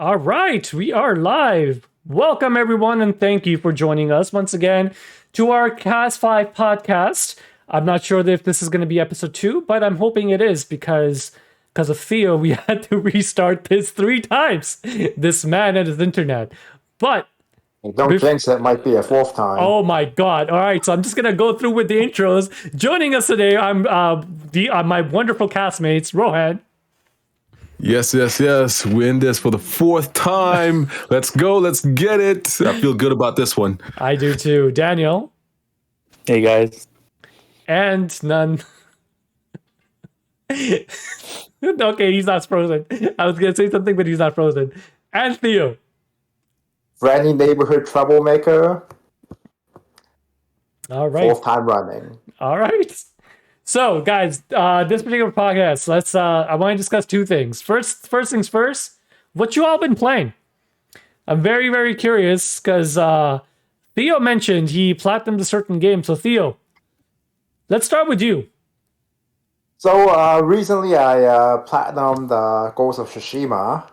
All right, we are live. Welcome, everyone, and thank you for joining us once again to our Cast 5 podcast. I'm not sure if this is going to be episode 2, but I'm hoping it is because of Theo, we had to restart this 3 times. This man and his internet. But And don't jinx it, might be a fourth time. oh my god. All right, so I'm just going to go through with the intros. Joining us today, I'm my wonderful castmates, Rohan. Yes. We're in this for the 4th time. Let's go. Let's get it. I feel good about this one. I do too. Daniel. Hey guys. And none. Okay, he's not frozen. I was going to say something, but he's not frozen. And Theo. Friendly neighborhood troublemaker. All right. 4th time running. All right. So, guys, this particular podcast, I want to discuss 2 things. First things first, what you all been playing? I'm very, very curious because Theo mentioned he platinumed a certain game. So, Theo, let's start with you. So recently I platinumed Ghost of Tsushima.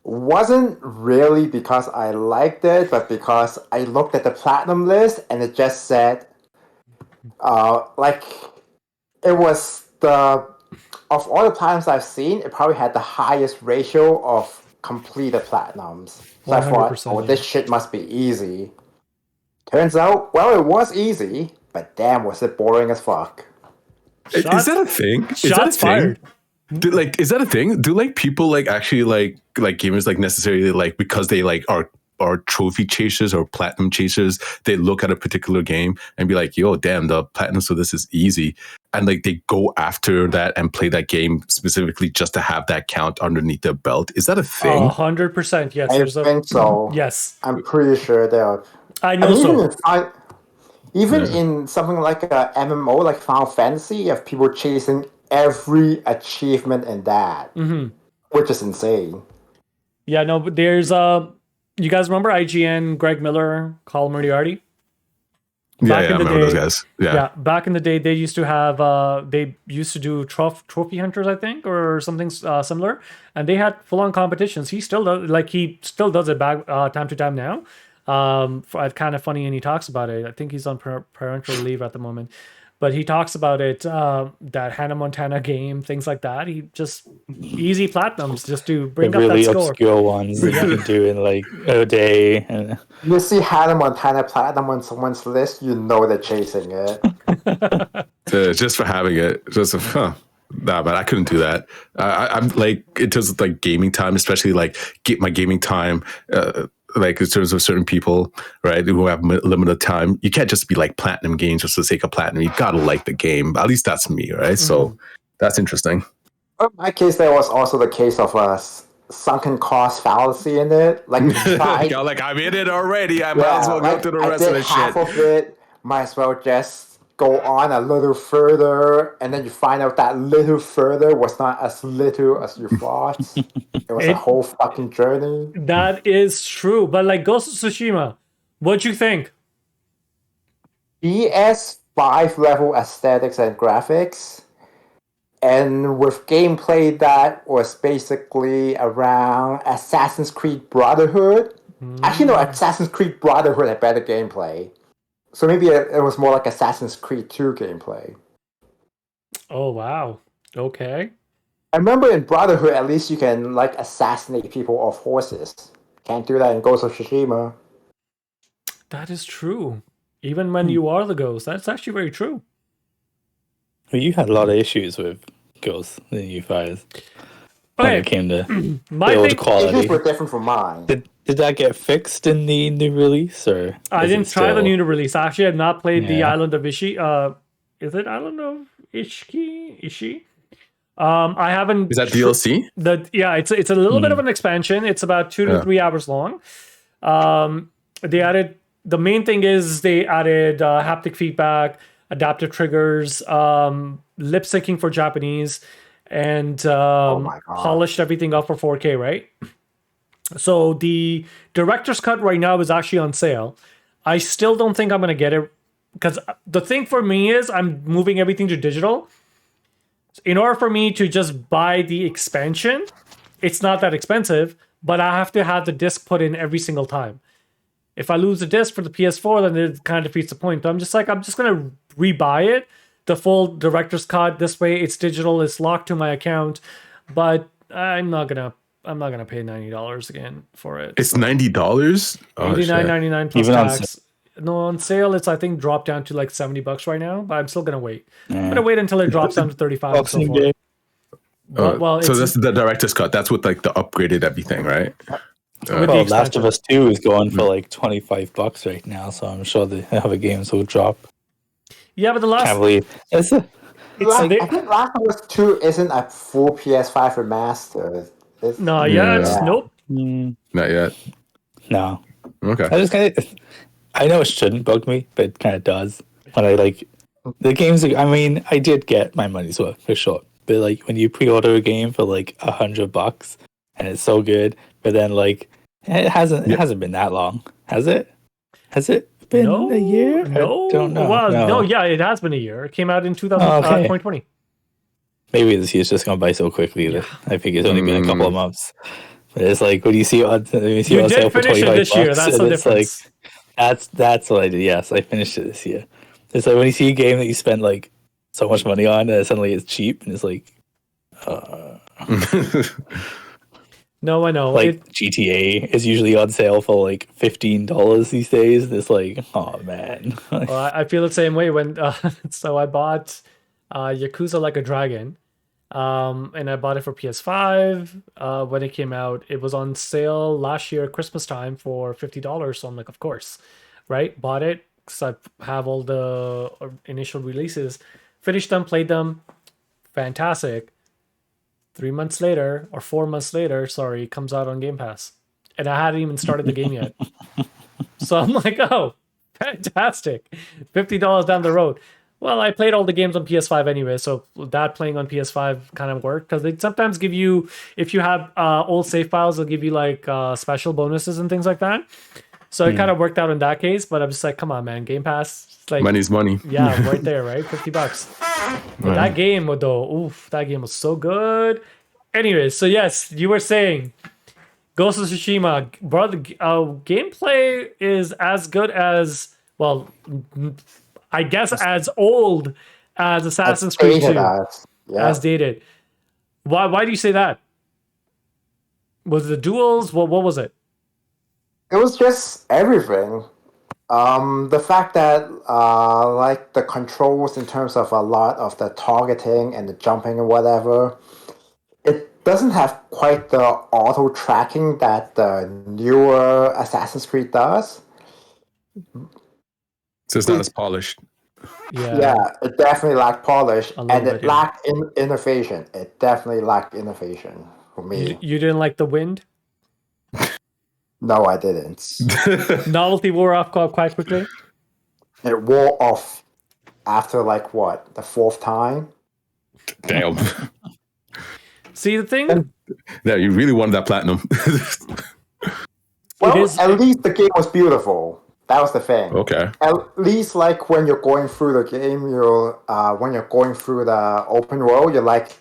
Wasn't really because I liked it, but because I looked at the platinum list and it just said it was of all the platinums I've seen, it probably had the highest ratio of completed platinums. So I thought, oh, this shit must be easy. Turns out, well, it was easy, but damn, was it boring as fuck. Is that a thing? Shots fired. Is that a thing? Do people actually like gamers necessarily because they are trophy chasers or platinum chasers, they look at a particular game and be like, yo, damn, the platinum, so this is easy. And they go after that and play that game specifically just to have that count underneath their belt. Is that a thing? 100%, yes. I think so. Yes. I'm pretty sure there are. I know so. Even in something like a MMO, like Final Fantasy, you have people chasing every achievement in that, which is insane. Yeah, no, but there's you guys remember IGN, Greg Miller, Colin Moriarty? I remember those guys. Yeah, back in the day, they used to have they used to do trophy hunters, I think, or something similar, and they had full on competitions. He still does it back time to time now. It's kind of funny, and he talks about it. I think he's on parental leave at the moment. But he talks about it, that Hannah Montana game, things like that. He just easy platinums just to bring up really that score. Obscure ones that you can do in a day. And you see Hannah Montana platinum on someone's list, you know they're chasing it. Just for having it, nah, but I couldn't do that. I'm in terms of gaming time, especially get my gaming time. In terms of certain people, right, who have limited time, you can't just be platinum games just for the sake of platinum. You gotta like the game. At least that's me, right? So that's interesting. In my case, there was also the case of a sunken cost fallacy in it. I'm in it already. I might as well go to the rest of the half shit. Of it, might as well just go on a little further, and then you find out that little further was not as little as you thought. It was a whole fucking journey. That is true. But Ghost of Tsushima, what'd you think? PS5 level aesthetics and graphics, and with gameplay that was basically around Assassin's Creed Brotherhood. Actually, no, Assassin's Creed Brotherhood had better gameplay. So maybe it was more like Assassin's Creed 2 gameplay. Oh, wow. Okay. I remember in Brotherhood, at least you can assassinate people off horses. Can't do that in Ghost of Tsushima. That is true. Even when you are the ghost, that's actually very true. Well, you had a lot of issues with Ghost in U5 when it came to build quality. Issues were different from mine. Did that get fixed in the new release, or I didn't try the new release. Actually, I've not played the Island of Ishi. Is it Island of Ishi? I haven't. Is that DLC? It's a little bit of an expansion. It's about 2 to 3 hours long. They added the main thing is they added haptic feedback, adaptive triggers, lip syncing for Japanese, and polished everything up for 4K. Right. So the director's cut right now is actually on sale. I still don't think I'm gonna get it because the thing for me is I'm moving everything to digital. In order for me to just buy the expansion, it's not that expensive, but I have to have the disc put in every single time. If I lose the disc for the PS4, then it kind of defeats the point. I'm just gonna rebuy it, the full director's cut. This way, it's digital, it's locked to my account, but I'm not gonna pay $90 again for it. It's $90. $89.99 plus Even tax. No, on sale, it's I think dropped down to like $70 right now, but I'm still gonna wait. I'm gonna wait until it drops down to 35 and so forth. Well, so that's the director's cut. That's with like the upgraded everything, right? Well, Last of Us 2 is going for like $25 right now, so I'm sure the other games will drop. Yeah, but the last... Can't believe I think Last of Us 2 isn't a full PS5 remaster. Nope. Not yet. No. Okay. I know it shouldn't bug me, but it kind of does. When I like the games, I mean, I did get my money's worth for sure. But like when you pre-order a game for like $100 and it's so good, but then like it hasn't been that long, has it? Has it been a year? No, I don't know. Well, no, yeah, it has been a year. It came out in 2020. Maybe this year's just gone by so quickly that I think it's only been a couple of months. But it's like when you see on sale for $25 this year. That's the difference. Like, that's what I did. Yes, I finished it this year. It's like when you see a game that you spend like so much money on, and suddenly it's cheap, and it's like, No, I know. Like GTA is usually on sale for like $15 these days. It's like, oh man. Well, I feel the same way when. So I bought Yakuza Like a Dragon, and I bought it for PS5 when it came out. It was on sale last year Christmas time for $50. So I'm like, of course, right? Bought it because I have all the initial releases. Finished them, played them, fantastic. 3 months later, or 4 months later, sorry, comes out on Game Pass. And I hadn't even started the game yet. So I'm like, oh, fantastic. $50 down the road. Well, I played all the games on PS5 anyway, so that playing on PS5 kind of worked. Because they sometimes give you, if you have old save files, they'll give you like special bonuses and things like that. So it kind of worked out in that case, but I'm just like, come on, man, Game Pass. Like, money's money. Yeah, right there, right? $50. But that game, though, that game was so good. Anyways, so yes, you were saying Ghost of Tsushima, brother, gameplay is as good as, well, I guess as old as Assassin's Creed 2. As dated. Why do you say that? Was it the duels? What was it? It was just everything. The fact that like the controls in terms of a lot of the targeting and the jumping and whatever, it doesn't have quite the auto tracking that the newer Assassin's Creed does. So it's not as polished. Yeah, it definitely lacked polish, and it lacked innovation. It definitely lacked innovation for me. You didn't like the wind? No, I didn't. Novelty wore off quite quickly? It wore off after like what? The fourth time? Damn. See the thing? Yeah, you really wanted that platinum. Well, at least the game was beautiful. That was the thing. Okay. At least like when you're going through the game, when you're going through the open world, you're like,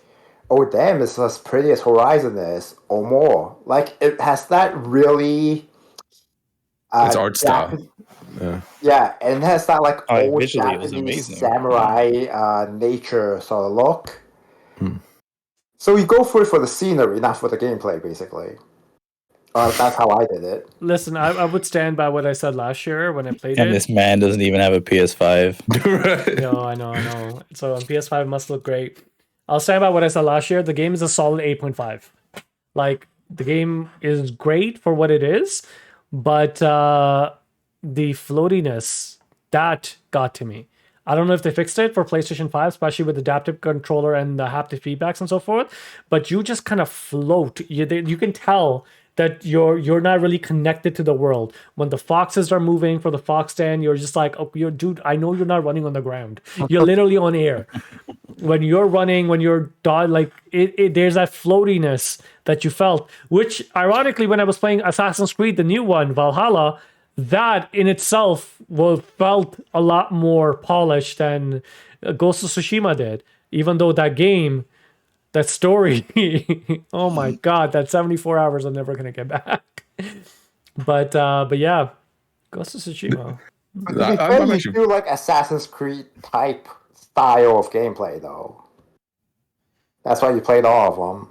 oh damn, it's as pretty as Horizon is, or more. Like it has that really it's art style. Yeah, and it has that like old Japanese samurai nature sort of look. So you go through it for the scenery, not for the gameplay, basically. That's how I did it. Listen, I would stand by what I said last year when I played it. And this man doesn't even have a PS5. No, I know. So on PS5 it must look great. I'll stand by what I said last year. The game is a solid 8.5. Like, the game is great for what it is, but the floatiness, that got to me. I don't know if they fixed it for PlayStation 5, especially with adaptive controller and the haptic feedbacks and so forth, but you just kind of float. You can tell that you're not really connected to the world. When the foxes are moving for the fox den, you're just like, oh, dude, I know you're not running on the ground. You're literally on air. When you're running, when you're like there's that floatiness that you felt, which ironically, when I was playing Assassin's Creed, the new one, Valhalla, that in itself felt a lot more polished than Ghost of Tsushima did. Even though that game, That story. Oh my god, that 74 hours I'm never gonna get back. But yeah, Ghost of Tsushima. But to be fair, you do like Assassin's Creed type style of gameplay, though. That's why you played all of them.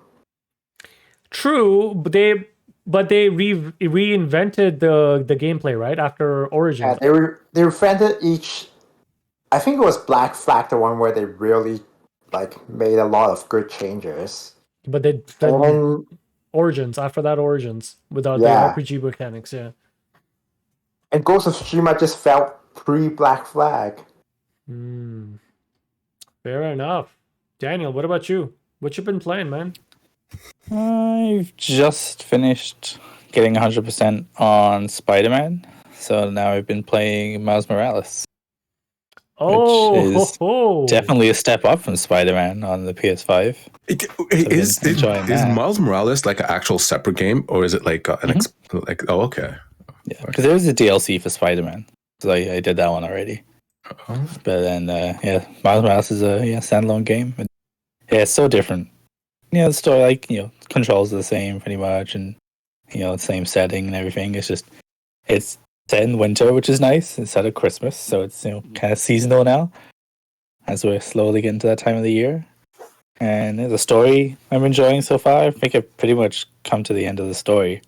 True, but they reinvented the gameplay right after Origins. Yeah, they reinvented each. I think it was Black Flag, the one where they really like made a lot of good changes. But Origins after that Origins without the RPG mechanics, yeah. And Ghost of Tsushima just felt pre-Black Flag. Fair enough. Daniel, what about you? What you been playing, man? I've just finished getting 100% on Spider-Man. So now I've been playing Miles Morales. Which is definitely a step up from Spider-Man on the PS5. Is Miles Morales like an actual separate game, or is it like okay? Yeah, because there was a DLC for Spider-Man, so I did that one already. But then Miles Morales is a standalone game. It's so different. The story controls are the same pretty much, and the same setting and everything. It's set in winter, which is nice, instead of Christmas, so it's kind of seasonal now, as we're slowly getting to that time of the year. And the story I'm enjoying so far. I think I've pretty much come to the end of the story.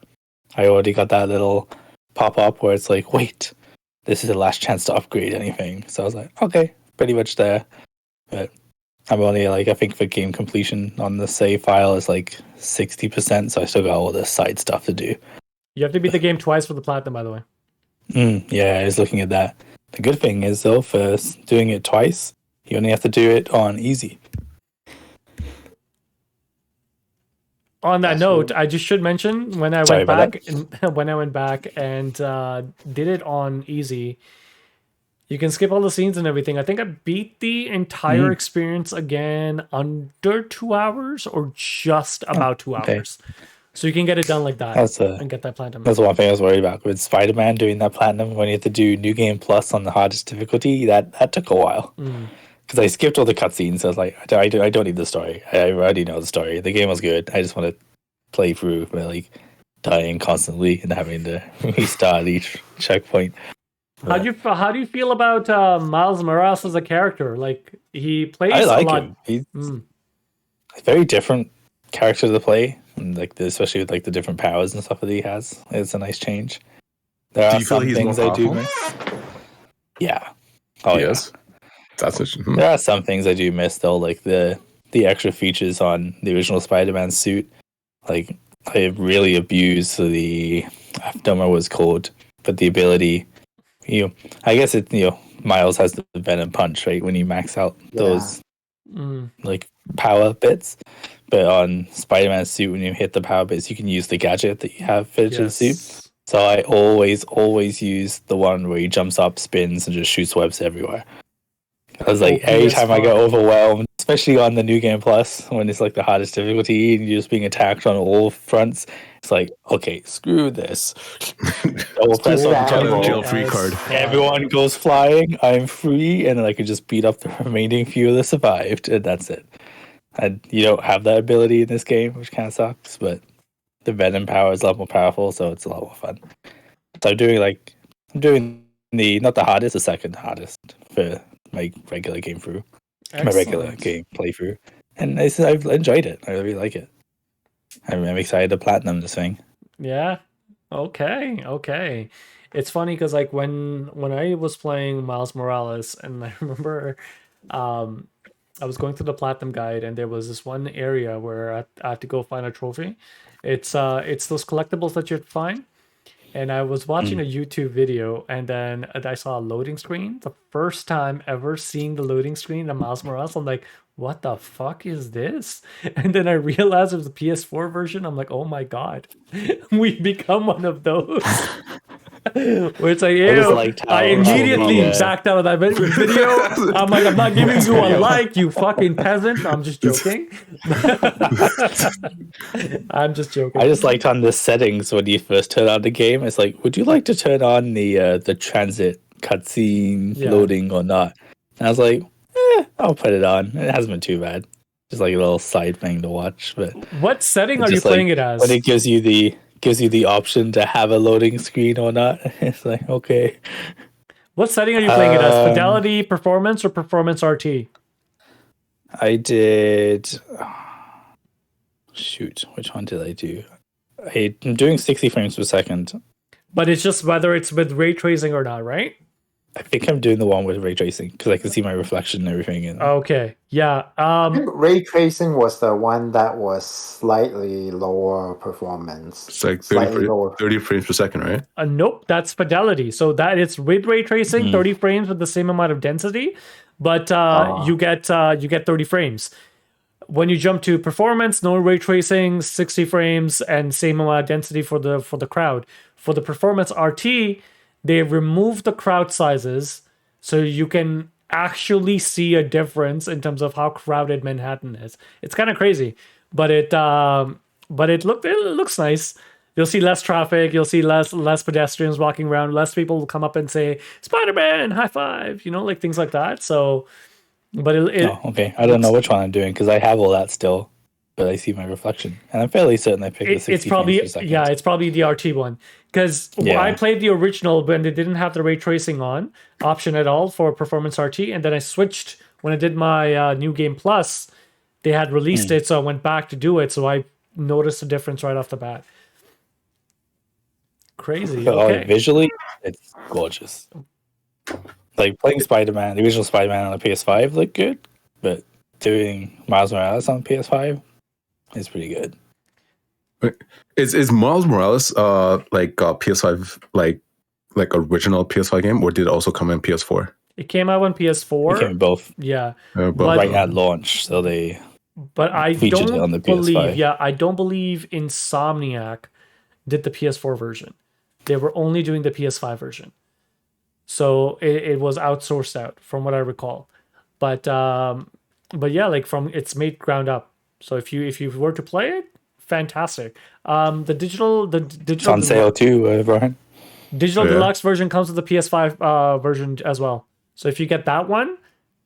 I already got that little pop-up where it's like, wait, this is the last chance to upgrade anything. So I was like, okay, pretty much there. But I'm only I think for game completion on the save file is 60%, so I still got all the side stuff to do. You have to beat the game twice for the platinum, by the way. Yeah, I was looking at that. The good thing is, though, for doing it twice, you only have to do it on easy. On that note, I just should mention when I went back and did it on easy, you can skip all the scenes and everything. I think I beat the entire experience again under 2 hours or just about 2 hours. So you can get it done like that and get that platinum. That's one thing I was worried about with Spider-Man doing that platinum. When you have to do New Game Plus on the hardest difficulty, that took a while. Because I skipped all the cutscenes. So I was like, I don't need the story. I already know the story. The game was good. I just want to play through, but dying constantly and having to restart each checkpoint. How do you feel about Miles Morales as a character? He plays I like a lot. him. He's a very different character to play. And especially with the different powers and stuff that he has, it's a nice change. There are some things I do miss. Yeah. Oh yes. There are some things I do miss though, like the extra features on the original Spider-Man suit. I really abuse I don't remember what it's called, but the ability. I guess Miles has the Venom punch, right? When you max out those power bits. But on Spider-Man's suit, when you hit the power bits, you can use the gadget that you have fitted to the suit. So I always use the one where he jumps up, spins, and just shoots webs everywhere. I was every time I get overwhelmed, especially on the New Game Plus, when it's the hardest difficulty and you're just being attacked on all fronts, it's okay, screw this. Double press on jail-free card. Everyone goes flying, I'm free, and then I can just beat up the remaining few that survived, and that's it. And you don't have that ability in this game, which kind of sucks, but the Venom power is a lot more powerful, so it's a lot more fun. So I'm doing not the hardest, the second hardest for my regular game through. Excellent. My regular game playthrough. And I've enjoyed it. I really like it. I'm excited to platinum this thing. Yeah. Okay. It's funny because when I was playing Miles Morales, and I remember I was going through the platinum guide, and there was this one area where I had to go find a trophy. It's those collectibles that you'd find. And I was watching a YouTube video, and then I saw a loading screen. The first time ever seeing the loading screen of Miles Morales, I'm like, what the fuck is this? And then I realized it was the PS4 version. I'm like, oh my god, we've become one of those. Where it's I immediately backed out of that video. I'm like, I'm not giving you a like, you fucking peasant. I'm just joking. I'm just joking. I just liked on the settings when you first turn on the game. It's would you like to turn on the transit cutscene loading or not? And I was like, I'll put it on. It hasn't been too bad. just like a little side thing to watch. But What setting are you just playing like it as? when it gives you the option to have a loading screen or not, it's like okay. What setting are you playing it as? Fidelity, performance, or performance RT? I did. Shoot, which one did I do? I'm doing 60 frames per second. But it's just whether it's with ray tracing or not, right? I think I'm doing the one with ray tracing because I can see my reflection and everything. And Okay, yeah. I think ray tracing was the one that was slightly lower performance. It's like Slightly lower. 30 frames per second, right? Nope, that's fidelity. So that it's with ray tracing, 30 frames with the same amount of density, but you get 30 frames. When you jump to performance, no ray tracing, 60 frames, and same amount of density for the crowd. For the performance RT, they remove the crowd sizes so you can actually see a difference in terms of how crowded Manhattan is. It's kind of crazy, but it looks nice. You'll see less traffic. You'll see less pedestrians walking around. Less people will come up and say Spider-Man, high five. Like things like that. So, but okay. I don't know which one I'm doing because I have all that still, but I see my reflection, and I'm fairly certain I picked the 60 it's probably frames per second. it's probably the RT one because I played the original when they didn't have the ray tracing option at all for performance RT, and then I switched when I did my new game plus. They had released it, so I went back to do it. So I noticed a difference right off the bat. Crazy. Okay. Visually, it's gorgeous. Like playing Spider-Man, the original Spider-Man on a PS5 looked good, but doing Miles Morales on PS5 is pretty good. Is Miles Morales like PS5 like original PS5 game, or did it also come in PS4? It came out on PS4. It came in both. Yeah, both. Right at launch, so they. But I featured don't it on the believe. PS5. Yeah, I don't believe Insomniac did the PS4 version. They were only doing the PS5 version, so it was outsourced out, from what I recall. But yeah, like it's made ground up. So if you were to play it, fantastic. The digital It's on sale too, Brian. Digital Deluxe version comes with the PS5 version as well. So if you get that one,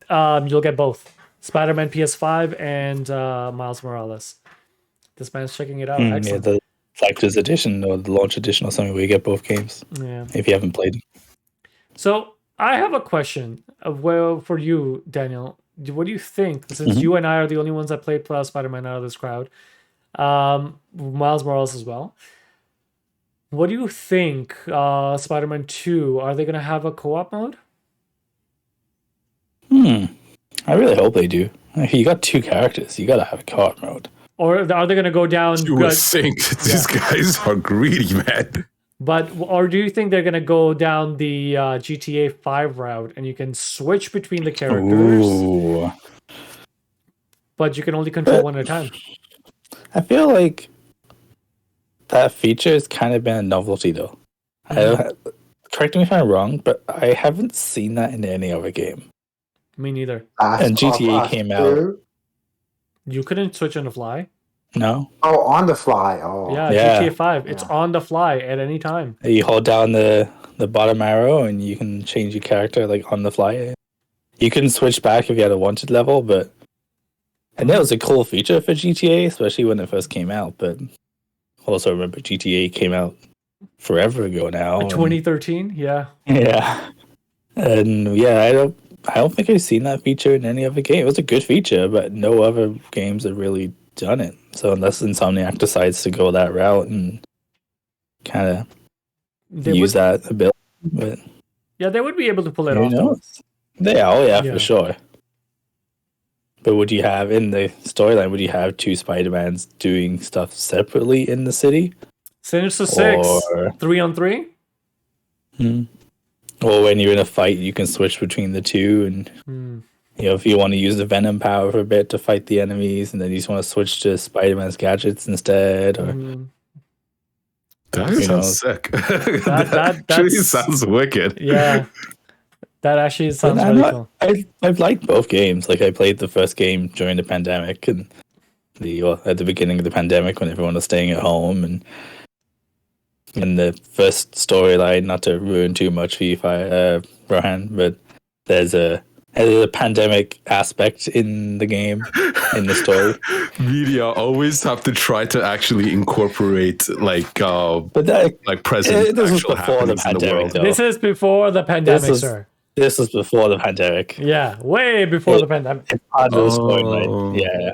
you'll get both Spider-Man PS5 and Miles Morales. This man's checking it out. Excellent. Yeah, the Collector's Edition or the Launch Edition or something where you get both games. Yeah. If you haven't played them. So I have a question for you, Daniel. What do you think? Since you and I are the only ones that played Spider-Man out of this crowd, Miles Morales as well. What do you think? Spider-Man 2, are they going to have a co-op mode? I really hope they do. You got two characters. You got to have a co-op mode. Or are they going to go down? You would think these guys are greedy, man. Or do you think they're going to go down the GTA 5 route and you can switch between the characters? Ooh. But you can only control one at a time. I feel like that feature has kind of been a novelty, though. Correct me if I'm wrong, but I haven't seen that in any other game. Me neither. And GTA came out. You couldn't switch on the fly? No. Oh, on the fly. Oh. Yeah, GTA 5. It's on the fly at any time. You hold down the bottom arrow and you can change your character like on the fly. You couldn't switch back if you had a wanted level, but and that was a cool feature for GTA, especially when it first came out. But also remember GTA came out forever ago now. 2013, yeah. Yeah. And yeah, I don't think I've seen that feature in any other game. It was a good feature, but no other games have really done it. So unless Insomniac decides to go that route and kind of use that ability, but yeah, they would be able to pull it off. Yeah, for sure. But would you have in the storyline? Would you have two Spider-Mans doing stuff separately in the city? Sinister Six, 3-on-3. Or when you're in a fight, you can switch between the two, and if you want to use the Venom power for a bit to fight the enemies, and then you just want to switch to Spider-Man's gadgets instead, or that sounds sick. That actually sounds wicked. Yeah, that actually sounds really cool. I've liked both games. Like I played the first game during the pandemic, and at the beginning of the pandemic when everyone was staying at home, and in the first storyline, not to ruin too much for you, Rohan, but there's a pandemic aspect in the game, in the story. Media always have to try to actually incorporate But that, present this was actual before the happenings in the pandemic, world. though. This is before the pandemic, sir. This was before the pandemic. Yeah, way before the pandemic. It's part of the storyline. Yeah.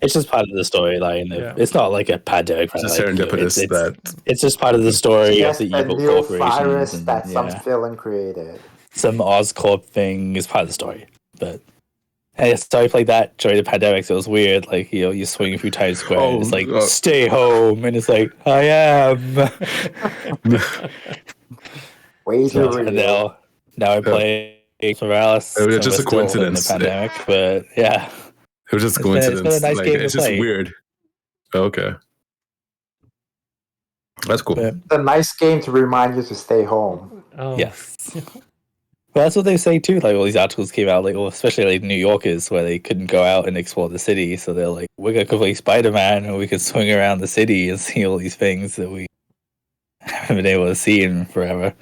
It's just part of the storyline. Yeah. It's not like a pandemic. It's a serendipitous it's just part of the story of Just the a evil new corporations. virus And, that some villain created. Some Oscorp thing is part of the story. But so I played that during the pandemic, so it was weird. Like, you're swinging through Times Square and it's like, stay home. And it's like, I am. Way too real. Now I play Morales. It was just a coincidence. In the pandemic, but yeah. It was just a coincidence. It's been a nice game it's to just play. weird. Okay. That's cool. But, It's a nice game to remind you to stay home. Oh. yes. Well, that's what they say too. Like, all these articles came out, especially like New Yorkers, where they couldn't go out and explore the city. So they're like, we're gonna go play Spider-Man, and we could swing around the city and see all these things that we haven't been able to see in forever.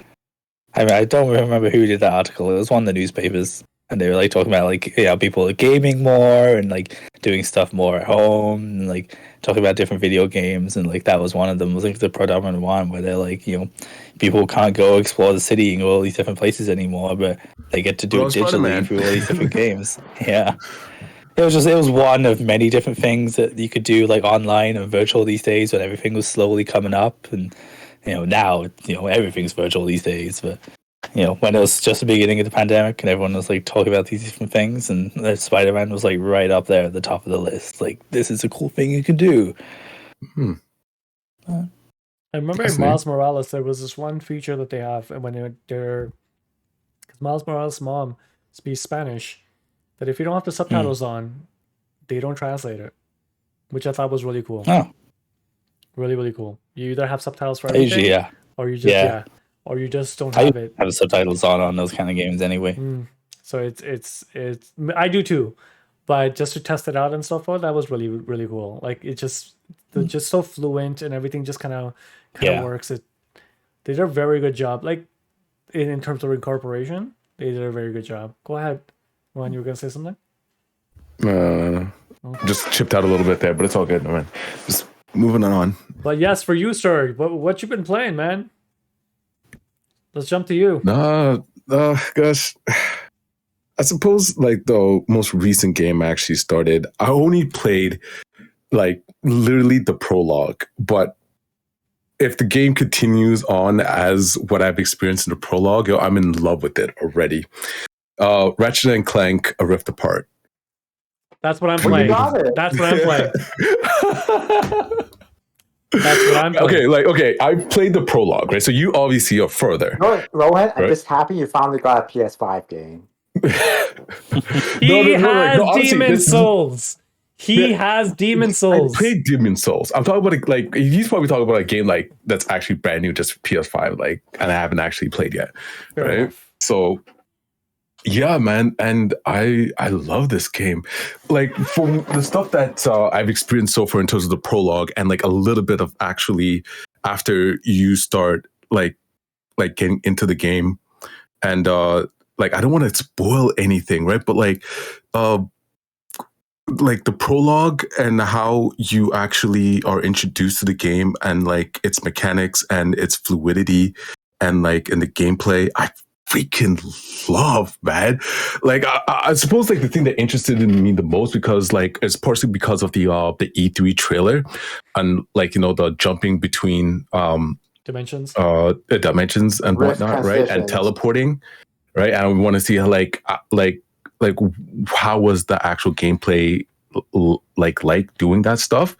I mean, I don't remember who did that article. It was one of the newspapers, and they were like talking about people are gaming more and like doing stuff more at home, and like talking about different video games, and like that was one of them. It was like the predominant one where they're like, people can't go explore the city and go all these different places anymore, but they get to do it digitally through all these different games. Yeah. It was one of many different things that you could do like online and virtual these days when everything was slowly coming up. And now everything's virtual these days, but when it was just the beginning of the pandemic and everyone was like talking about these different things, and Spider-Man was like right up there at the top of the list. Like, this is a cool thing you can do. I remember in Miles Morales there was this one feature that they have, and when because Miles Morales' mom speaks Spanish, that if you don't have the subtitles on, they don't translate it, which I thought was really cool. Oh, really, really cool. You either have subtitles for everything, yeah, or you just or you just don't have it. I have the subtitles on those kind of games anyway. So it's I do too, but just to test it out and stuff, that was really, really cool. Like, it just they're just so fluent and everything just kind of works. They did a very good job. Like, in terms of incorporation, they did a very good job. Go ahead, Ron. You were gonna say something? Okay. Just chipped out a little bit there, but it's all good, man. Just moving on. But yes, for you, sir, what you been playing, man? Let's jump to you. Gosh. I suppose like the most recent game I actually started, I only played like literally the prologue, but if the game continues on as what I've experienced in the prologue, I'm in love with it already. Ratchet and Clank: A Rift Apart. That's what I'm playing. That's what I'm playing. That's what I'm playing. Okay, I played the prologue, right? So you obviously are further. Rohan, I'm just happy you finally got a PS5 game. He has Demon Souls. He has Demon Souls. I played Demon Souls. I'm talking about like he's probably talking about a game like that's actually brand new, just PS5, like, and I haven't actually played yet. Fair right? enough. So yeah, man, and I love this game. Like, from the stuff that I've experienced so far in terms of the prologue, and like a little bit of actually after you start like getting into the game, and like, I don't want to spoil anything, right? But like the prologue and how you actually are introduced to the game and like its mechanics and its fluidity and like in the gameplay, I freaking love, man. Like, I suppose like the thing that interested in me the most, because like it's partially because of the E3 trailer and like, the jumping between dimensions and whatnot, right? And teleporting, right? And we want to see how like how was the actual gameplay like doing that stuff.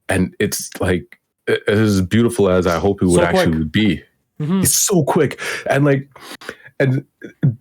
And it's like it is as beautiful as I hope it would actually be. Mm-hmm. It's so quick, and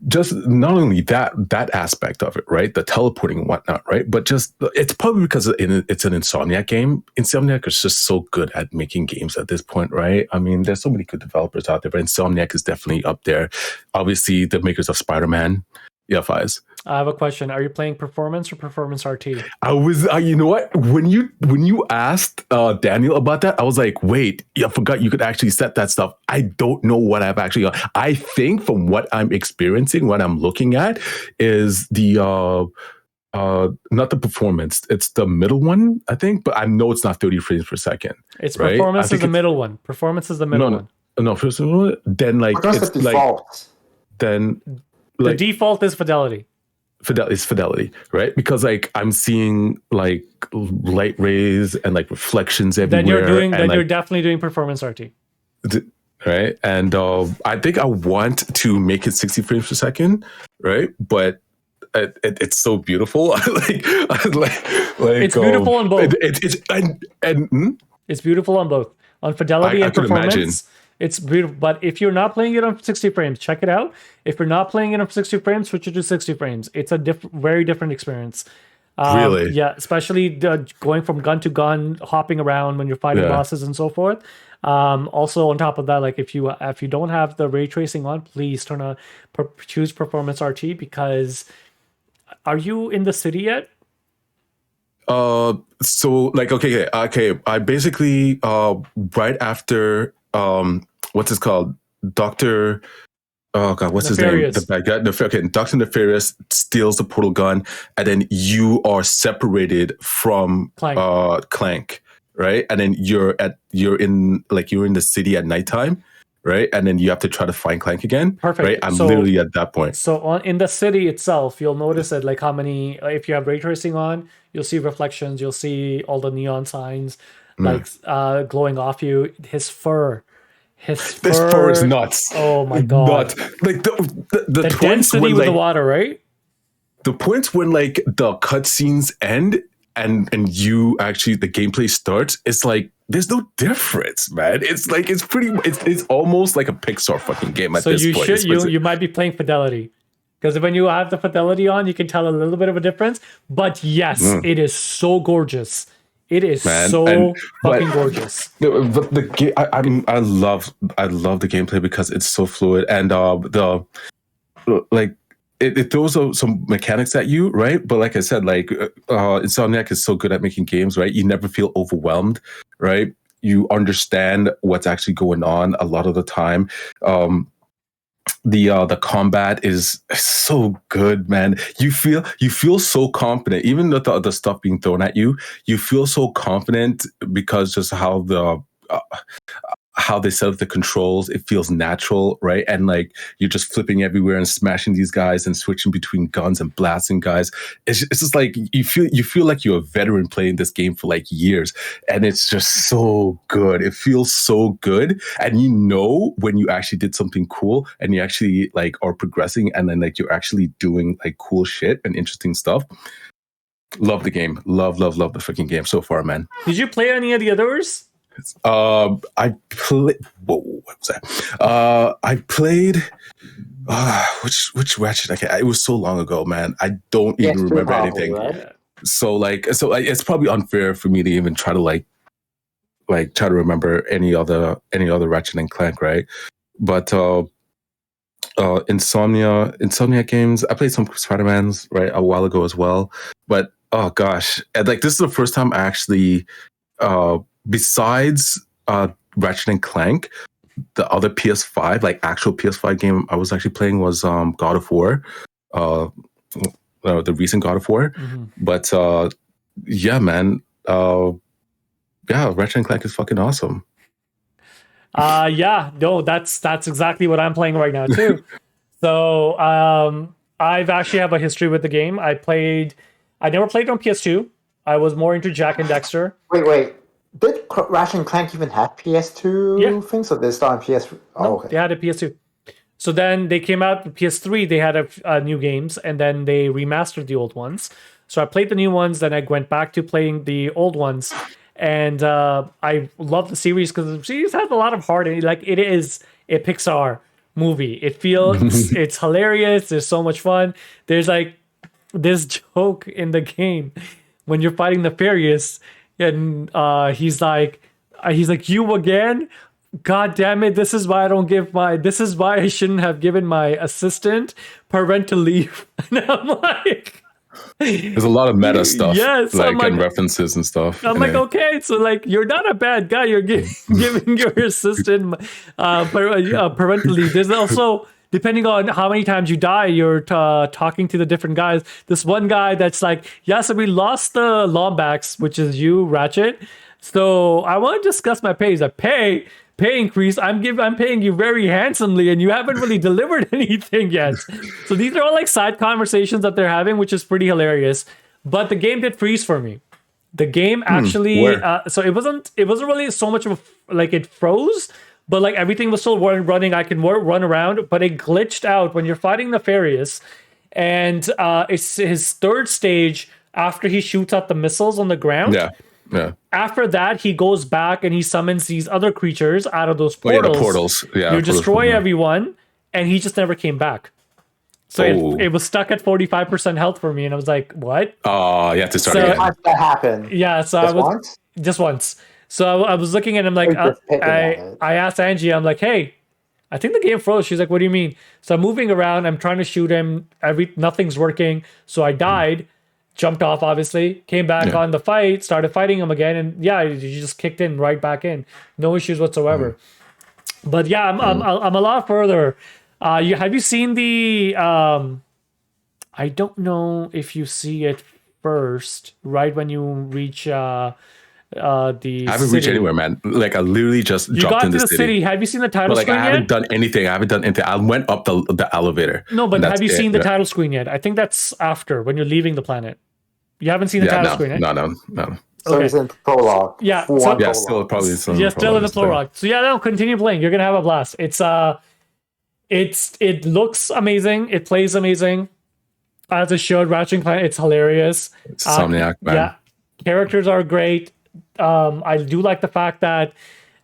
just not only that aspect of it, right? The teleporting and whatnot, right? But just, it's probably because it's an Insomniac game. Insomniac is just so good at making games at this point, right? I mean, there's so many good developers out there, but Insomniac is definitely up there. Obviously, the makers of Spider-Man, Fies. I have a question. Are you playing performance or performance RT? I was, you know what? When you asked Daniel about that, I was like, wait, I forgot you could actually set that stuff. I don't know what I've actually. I think from what I'm experiencing, what I'm looking at, is the not the performance. It's the middle one, I think, but I know it's not 30 frames per second. It's right? performance is the middle one. Performance is the middle one. No. First of all, then like What's it's the like default? then The like default is fidelity. fidelity, right? Because like I'm seeing like light rays and like reflections everywhere. You're definitely doing performance RT. Right, and I think I want to make it 60 frames per second, right? But it's so beautiful. like it's beautiful on both. It's beautiful on both. On fidelity and performance, imagine. It's beautiful. But if you're not playing it on 60 frames, check it out. If you're not playing it on 60 frames, switch it to 60 frames. It's a very different experience. Really? Yeah, especially going from gun to gun, hopping around when you're fighting bosses and so forth. Also, on top of that, like if you don't have the ray tracing on, please choose performance RT, because are you in the city yet? So like okay. I basically right after what's this called? Dr. Oh god, what's Nefarious. his name? The bad guy. Okay, Dr. Nefarious steals the portal gun, and then you are separated from Clank, right? And then you're in the city at nighttime, right? And then you have to try to find Clank again. Perfect. Right? I'm literally at that point. So in the city itself, you'll notice that like how many, if you have ray tracing on, you'll see reflections, you'll see all the neon signs like glowing off you. His fur is nuts. Oh my god! Nuts. Like the density with the water, right? The points when like the cutscenes end and you actually the gameplay starts, it's like there's no difference, man. It's like it's almost like a Pixar fucking game at this point. So you might be playing fidelity, because when you have the fidelity on, you can tell a little bit of a difference. But yes, it is so gorgeous. It is fucking gorgeous. But I love the gameplay because it's so fluid, and it throws some mechanics at you, right? But like I said, like Insomniac is so good at making games, right? You never feel overwhelmed, right? You understand what's actually going on a lot of the time. The combat is so good, man. You feel so confident, even with the stuff being thrown at you. You feel so confident because just how they set up the controls. It feels natural, right? And like you're just flipping everywhere and smashing these guys and switching between guns and blasting guys. It's just like you feel like you're a veteran playing this game for like years, and it's just so good. It feels so good, and you know when you actually did something cool and you actually like are progressing, and then like you're actually doing like cool shit and interesting stuff. Love the game. Love the freaking game so far, man. Did you play any of the others? I played. Whoa, what was that? I played. Which Ratchet? Okay, it was so long ago, man. I don't even remember anything. Right? So it's probably unfair for me to even try to try to remember any other Ratchet and Clank, right? But Insomnia games. I played some Spider-Mans right a while ago as well. But oh gosh, and like this is the first time I actually. Besides Ratchet and Clank, the other PS5, like actual PS5 game I was actually playing was God of War, the recent God of War. Mm-hmm. But yeah, man, Ratchet and Clank is fucking awesome. That's exactly what I'm playing right now too. So I've actually have a history with the game. I never played it on PS2. I was more into Jack and Dexter. Wait. Did Ratchet and Clank even have PS2 things, or they still on PS3? No, they had a PS2. So then they came out with PS3. They had new games, and then they remastered the old ones. So I played the new ones, then I went back to playing the old ones, and I love the series because the series has a lot of heart in it. Like, it is a Pixar movie. It feels it's hilarious. There's so much fun. There's like this joke in the game when you're fighting Nefarious. And he's like, you again? God damn it! This is why I don't give my. This is why I shouldn't have given my assistant parental leave. And I'm like, There's a lot of meta stuff, yes, like and references and stuff. I'm like, okay, so like you're not a bad guy. You're giving your assistant parental leave. There's also, depending on how many times you die, you're talking to the different guys. This one guy that's like, yeah, so we lost the Lombax, which is you, Ratchet. So I want to discuss my pay. He's like, pay increase. I'm paying you very handsomely, and you haven't really delivered anything yet. So these are all like side conversations that they're having, which is pretty hilarious. But the game did freeze for me. The game actually, so it wasn't really so much of like it froze, but like everything was still running. I can run around, but it glitched out when you're fighting Nefarious, and it's his third stage after he shoots out the missiles on the ground. Yeah. After that, he goes back and he summons these other creatures out of those portals. Oh, yeah, the portals. Yeah, you destroy everyone, and he just never came back. So it was stuck at 45% health for me, and I was like, "What?" Oh, you have to start again. How did that happen? Yeah, so just once. So I was looking at him like I asked Angie, I'm like, "Hey, I think the game froze." She's like, "What do you mean?" So I'm moving around, I'm trying to shoot him. Nothing's working. So I died. Jumped off, obviously, came back on the fight, started fighting him again, and you just kicked in right back in, no issues whatsoever. But yeah, I'm a lot further. Have you seen the? I don't know if you see it first, right when you reach the. I haven't reached anywhere, man. Like I literally just dropped in the city. Have you seen the title screen yet? I haven't done anything. I went up the elevator. No, but have you seen the title screen yet? I think that's after when you're leaving the planet. You haven't seen the title screen, right? No. So it's in prologue. Yeah, still probably still in the prologue. So no, continue playing. You're gonna have a blast. It looks amazing. It plays amazing. As it showed, Ratchet and Clank, it's hilarious. It's Insomniac, man. Yeah, characters are great. I do like the fact that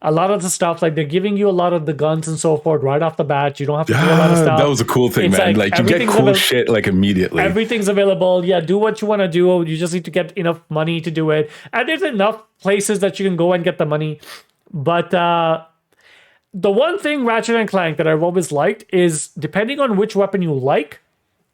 a lot of the stuff, like they're giving you a lot of the guns and so forth right off the bat. You don't have to do a lot of stuff. That was a cool thing, man. Like you get cool shit like immediately. Everything's available. Yeah, do what you want to do. You just need to get enough money to do it. And there's enough places that you can go and get the money. But the one thing Ratchet and Clank that I've always liked is depending on which weapon you like,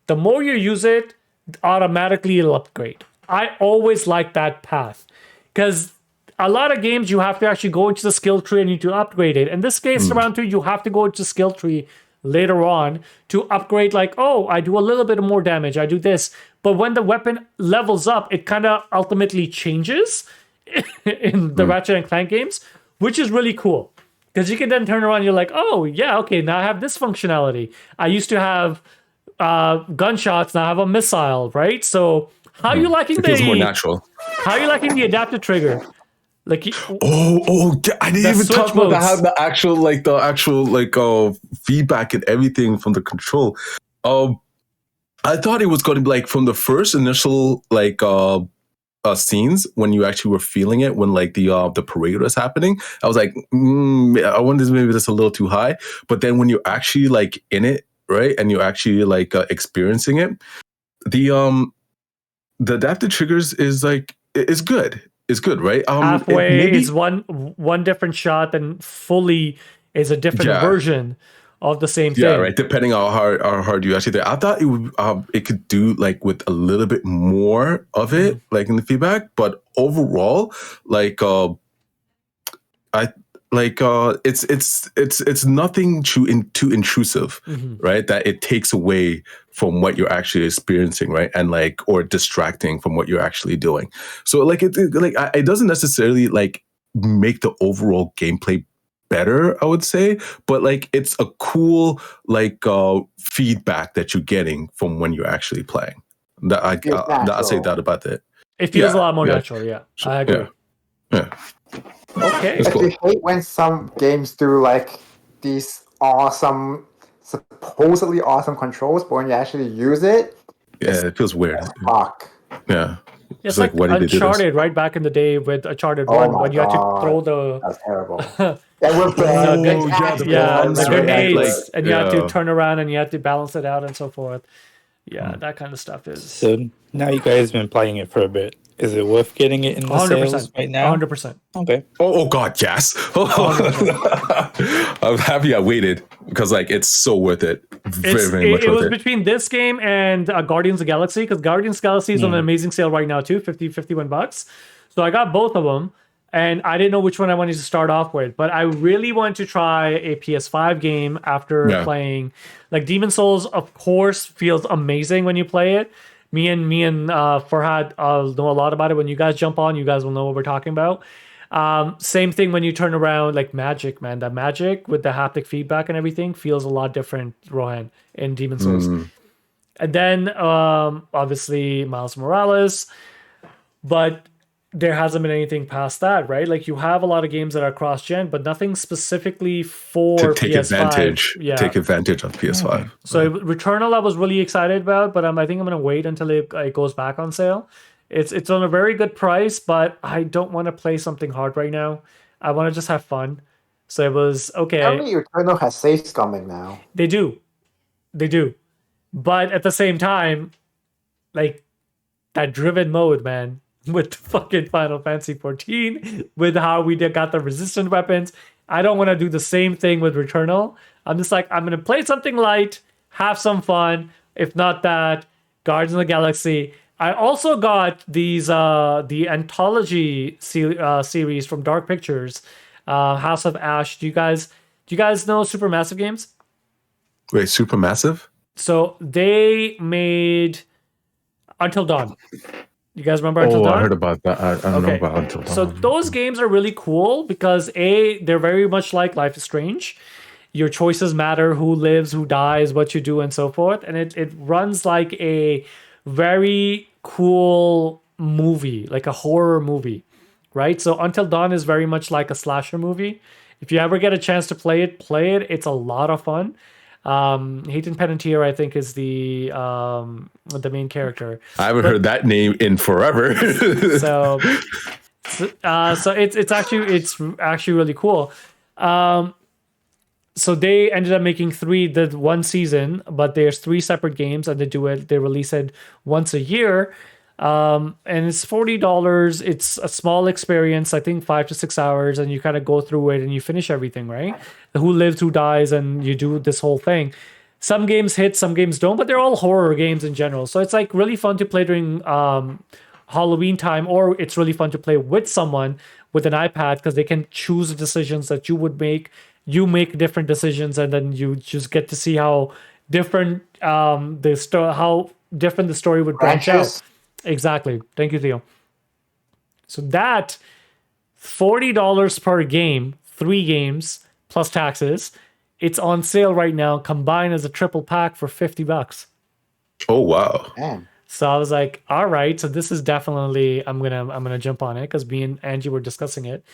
the more you use it, automatically it'll upgrade. I always like that path. Because a lot of games, you have to actually go into the skill tree and you need to upgrade it. In this case, around 2, you have to go into the skill tree later on to upgrade, like, oh, I do a little bit more damage, I do this. But when the weapon levels up, it kind of ultimately changes in the Ratchet and Clank games, which is really cool. Because you can then turn around and you're like, oh, yeah, okay, now I have this functionality. I used to have gunshots, now I have a missile, right? So how are you liking it feels more natural. How are you liking the adaptive trigger? Like I didn't even talk about the actual feedback and everything from the control. I thought it was going to be like from the first initial scenes when you actually were feeling it when like the parade was happening. I was like, I wonder maybe that's a little too high. But then when you're actually like in it, right, and you're actually like experiencing it, the adaptive triggers is like it's good. It's good, right? Halfway is one different shot, and fully is a different version of the same thing. Yeah, right. Depending on how hard you actually do. I thought it would it could do like with a little bit more of it, like in the feedback. But overall, it's nothing too intrusive, right? That it takes away from what you're actually experiencing, right? And like, or distracting from what you're actually doing. So like it doesn't necessarily like make the overall gameplay better, I would say, but like it's a cool like feedback that you're getting from when you're actually playing. I'll say that about it. It feels a lot more natural. Yeah, I agree. Yeah. Okay. I actually hate when some games do like these supposedly awesome controls, but when you actually use it, it feels weird. Fuck. Yeah. It's like Uncharted, right back in the day with Uncharted 1, when you had to throw the... That's terrible. The grenades, and you had to turn around and you had to balance it out and so forth. Yeah, that kind of stuff is... So now you guys have been playing it for a bit. Is it worth getting it in the 100%. sales right now? 100%. Okay. Oh God, yes. 100%. I'm happy I waited because like it's so worth it. Very much It worth was it. between this game and Guardians of the Galaxy, because Guardians of the Galaxy is on an amazing sale right now too, 51 bucks. So I got both of them, and I didn't know which one I wanted to start off with, but I really wanted to try a PS5 game after playing. Like Demon Souls, of course, feels amazing when you play it. Me and Farhad know a lot about it. When you guys jump on, you guys will know what we're talking about. Same thing when you turn around, like magic, man. That magic with the haptic feedback and everything feels a lot different, Rohan, in Demon Souls. And then obviously Miles Morales, but there hasn't been anything past that, right? Like you have a lot of games that are cross-gen, but nothing specifically for to take PS5. advantage. Take advantage of PS5. So Returnal I was really excited about, but I think I'm gonna wait until it goes back on sale. It's on a very good price, but I don't want to play something hard right now. I want to just have fun. So it was okay. Apparently, Returnal has saves coming now. They do. But at the same time, like that driven mode, man, with fucking Final Fantasy 14, with how we got the resistant weapons. I don't want to do the same thing with Returnal. I'm just like, I'm going to play something light, have some fun. If not that, Guardians of the Galaxy. I also got these the anthology series from Dark Pictures, House of Ash. Do you guys know Supermassive Games? Wait, Supermassive? So they made Until Dawn. You guys remember Until Dawn? I heard about that. I don't know about Until Dawn. So those games are really cool because they're very much like Life is Strange. Your choices matter, who lives, who dies, what you do, and so forth. And it runs like a very cool movie, like a horror movie, right? So Until Dawn is very much like a slasher movie. If you ever get a chance to play it. It's a lot of fun. Hayden Panettiere, I think, is the main character. I haven't heard that name in forever. so it's actually really cool. So they ended up making one season, but there's 3 separate games, and they release it once a year. And it's $40. It's a small experience, I think 5 to 6 hours, and you kind of go through it and you finish everything, right? Who lives, who dies, and you do this whole thing. Some games hit, some games don't, but they're all horror games in general. So it's like really fun to play during Halloween time, or it's really fun to play with someone with an iPad because they can choose the decisions that you would make. You make different decisions, and then you just get to see how different how different the story would branch out. Exactly. Thank you, Theo. So that $40 per game, 3 games plus taxes. It's on sale right now, combined as a triple pack for $50. Oh wow! Damn. So I was like, all right. So this is definitely I'm gonna jump on it because me and Angie were discussing it.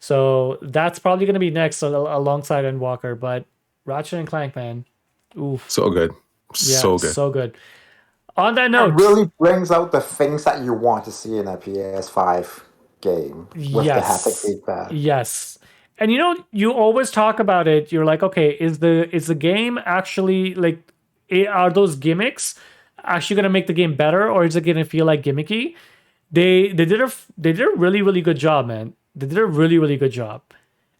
So that's probably gonna be next alongside Endwalker. But Ratchet and Clank, man, oof, so good, so good. On that note, it really brings out the things that you want to see in a PS5 game with the haptic feedback. Yes. And you always talk about it. You're like, okay, is the game actually like, are those gimmicks actually going to make the game better, or is it going to feel like gimmicky? They did a really, really good job, man. They did a really, really good job.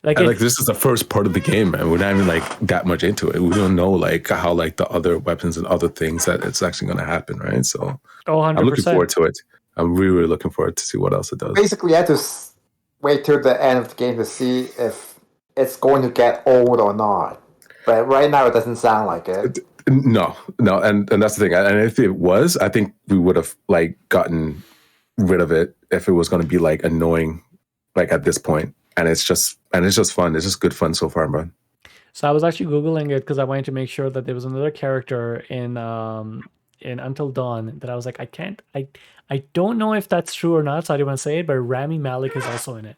Like this is the first part of the game, man. We're not even like that much into it. We don't know like how like the other weapons and other things that it's actually going to happen, right? So 100%. I'm looking forward to it. I'm really, really looking forward to see what else it does. Basically, you have to wait till the end of the game to see if it's going to get old or not. But right now, it doesn't sound like it. No, and that's the thing. And if it was, I think we would have like gotten rid of it if it was going to be like annoying, like at this point. And it's just fun. It's just good fun so far, man. So I was actually Googling it because I wanted to make sure that there was another character in Until Dawn that I was like, I don't know if that's true or not, so I didn't want to say it, but Rami Malek is also in it.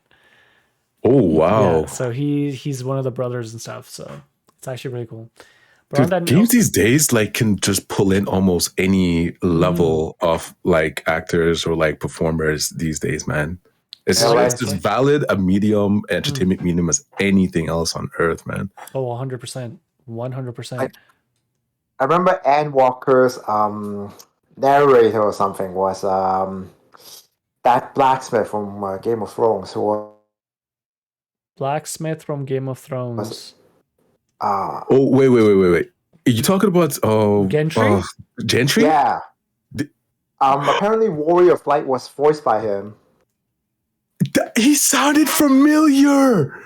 Oh wow! Yeah, so he's one of the brothers and stuff. So it's actually really cool. But dude, on that games these days like can just pull in almost any level of like actors or like performers these days, man. It's as valid a medium, entertainment medium as anything else on earth, man. Oh, 100%. 100%. I remember Ann Walker's narrator or something was that blacksmith from Game of Thrones who Blacksmith from Game of was Thrones. Oh, wait. Are you talking about Gentry? Gentry? Yeah. Apparently Warrior of Light was voiced by him. He sounded familiar.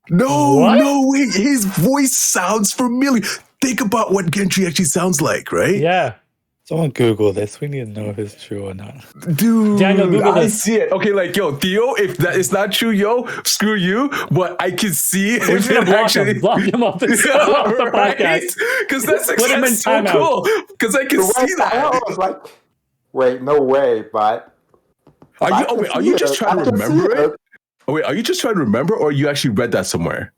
No, What? no, wait. His voice sounds familiar. Think about what Gentry actually sounds like, right? Yeah. Someone Google this. We need to know if it's true or not. Dude, Daniel, Google I this. see it. Okay, like, yo, Theo, if that is not true, yo, screw you. But I can see We're just gonna block him off the podcast. Because that's Put him in so timeout. cool. Because I can The see way I was like, wait, no way, but Are you just trying to remember it? Oh, wait, are you just trying to remember, or you actually read that somewhere?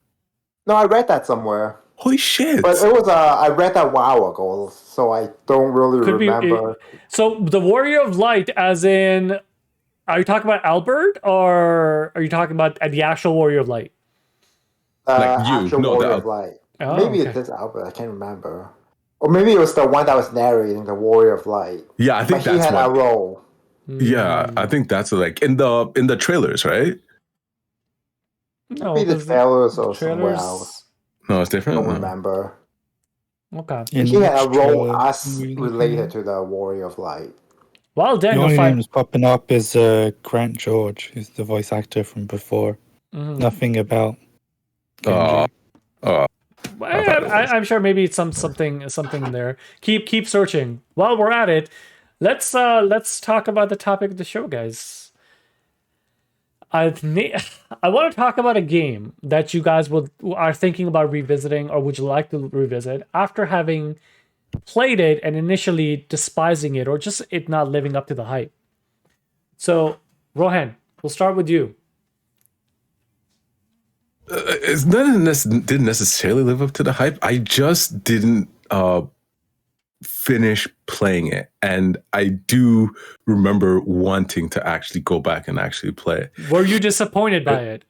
No, I read that somewhere. Holy shit! But it was I read that a while ago, so I don't really remember. So the Warrior of Light, as in, are you talking about Albert, or are you talking about the actual Warrior of Light? Like you, actual no, Warrior the- of Light. Oh, Maybe okay. it is Albert. I can't remember. Or maybe it was the one that was narrating the Warrior of Light. Yeah, I think but he that's had a what. role. Yeah, I think that's like in the trailers, right? No, Maybe the 'cause trailers or somewhere else. No, it's I different. don't No. remember. Okay. He had a which role trailer as we related looking to the Warrior of Light. Well, The Daniel, only fine. names popping up is Grant George, who's the voice actor from before. Mhm. Nothing about Oh, Genji. I'm sure maybe it's something there. Keep searching. While we're at it, let's talk about the topic of the show, guys. I want to talk about a game that you guys are thinking about revisiting, or would you like to revisit after having played it and initially despising it, or just it not living up to the hype. So, Rohan, we'll start with you. It's didn't necessarily live up to the hype. I just didn't finish playing it, and I do remember wanting to actually go back and actually play it. Were you disappointed by it?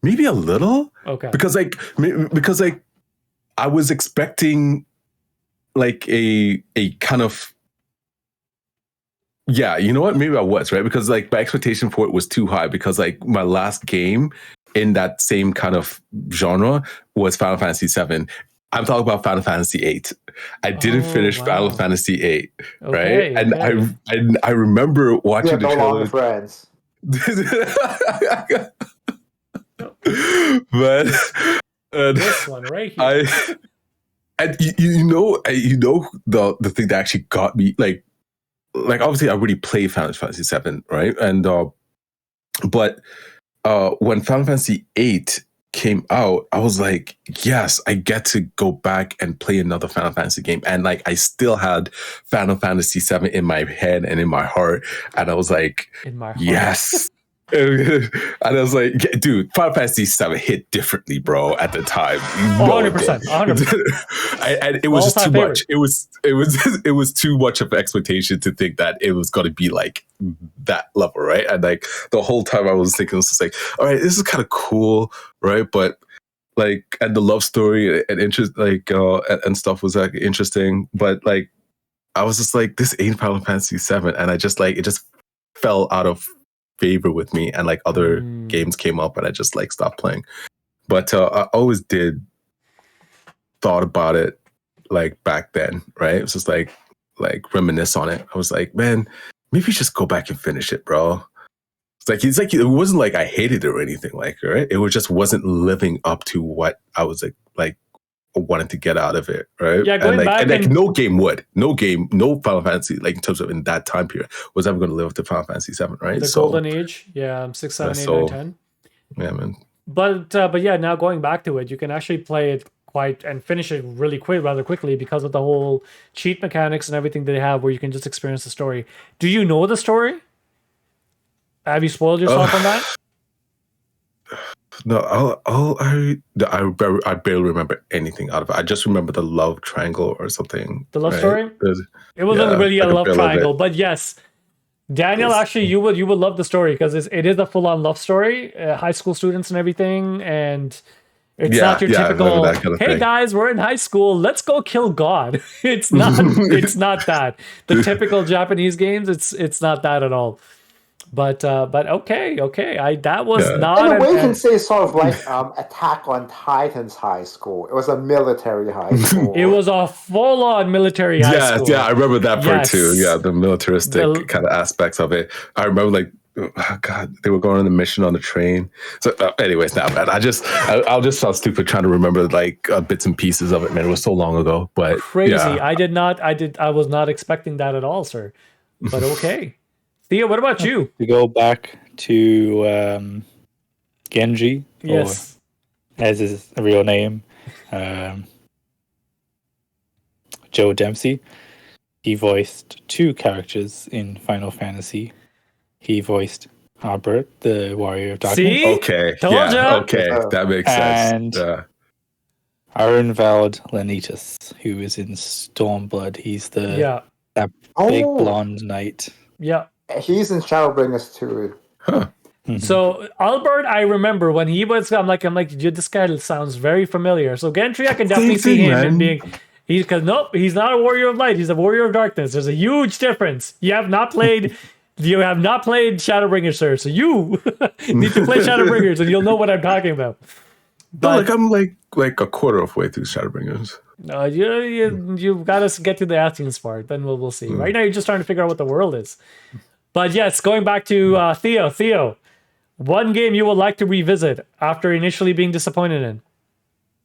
Maybe a little. Okay. Because I was expecting like a kind of, yeah, you know what? Maybe I was, right? Because like my expectation for it was too high, because like my last game in that same kind of genre was Final Fantasy VII. I'm talking about Final Fantasy VIII. I didn't finish Final Fantasy VIII, right? And I remember watching the no trailer. longer friends. But this one right here. You know the thing that actually got me, like obviously I already played Final Fantasy VII, right? And but when Final Fantasy VIII came out, I was like, yes, I get to go back and play another Final Fantasy game. And like I still had Final Fantasy VII in my head and in my heart, and I was like, in my heart. yes. And I was like, yeah, dude, Final Fantasy VII hit differently, bro, at the time. 100%. 100%. And it was just too much. It was too much of an expectation to think that it was going to be like that level, right? And like the whole time I was thinking, it was just like, all right, this is kind of cool, right? But like, and the love story and interest, like, and stuff was like interesting, but like, I was just like, this ain't Final Fantasy VII, and I just like it just fell out of favor with me, and like other games came up, and I just like stopped playing. But I always did thought about it like back then, right? It was just like reminisce on it. I was like, man, maybe just go back and finish it, bro. It's like it wasn't like I hated it or anything, like, right? It was just wasn't living up to what I was like wanted to get out of it, right? Yeah, going back and no Final Fantasy, like in terms of in that time period, was ever going to live up to Final Fantasy VII, right? The golden age, 6, 7, 8, 9, 10. Yeah, man. But yeah, now going back to it, you can actually play it and finish it rather quickly because of the whole cheat mechanics and everything they have, where you can just experience the story. Do you know the story? Have you spoiled yourself on that? No, I barely remember anything out of it. I just remember the love triangle or something. The love story? It wasn't really a love triangle, but yes. Daniel, actually, you would love the story because it is a full-on love story, high school students and everything, and It's not your I remember typical, that kind of hey thing. guys, we're in high school, let's go kill God. It's not that. The typical Japanese games, it's not that at all. But okay. That was Yeah. not In a way, you can an say it's sort of like Attack on Titan's high school. It was a military high school. it was a full-on military high school. Yeah, I remember that part too. Yes. Yeah, the militaristic kind of aspects of it. I remember like, oh God, they were going on the mission on the train. So, anyways, not bad. I'll just sound stupid trying to remember like bits and pieces of it. Man, it was so long ago. But Crazy. yeah. I was not expecting that at all, sir. But okay. Theo, what about you? To go back to Genji, Yes. or as his real name, Joe Dempsey. He voiced 2 characters in Final Fantasy. He voiced Albert, the Warrior of Darkness. See? Okay. Told yeah. ya. Okay. That makes sense. And Yeah. Arunvald Lanitas, who is in Stormblood. He's that big blonde knight. Yeah. He's in Shadowbringers too. Huh. So Albert, I remember when he was, I'm like, this guy sounds very familiar. So Gentry, I can definitely see him in being, because nope, he's not a warrior of light. He's a warrior of darkness. There's a huge difference. You have not played Shadowbringers, sir. So you need to play Shadowbringers, and you'll know what I'm talking about. But I'm like a quarter of way through Shadowbringers. you've got to get to the Athens part. Then we'll see. Right now, you're just trying to figure out what the world is. But yes, going back to Theo. Theo, one game you would like to revisit after initially being disappointed in.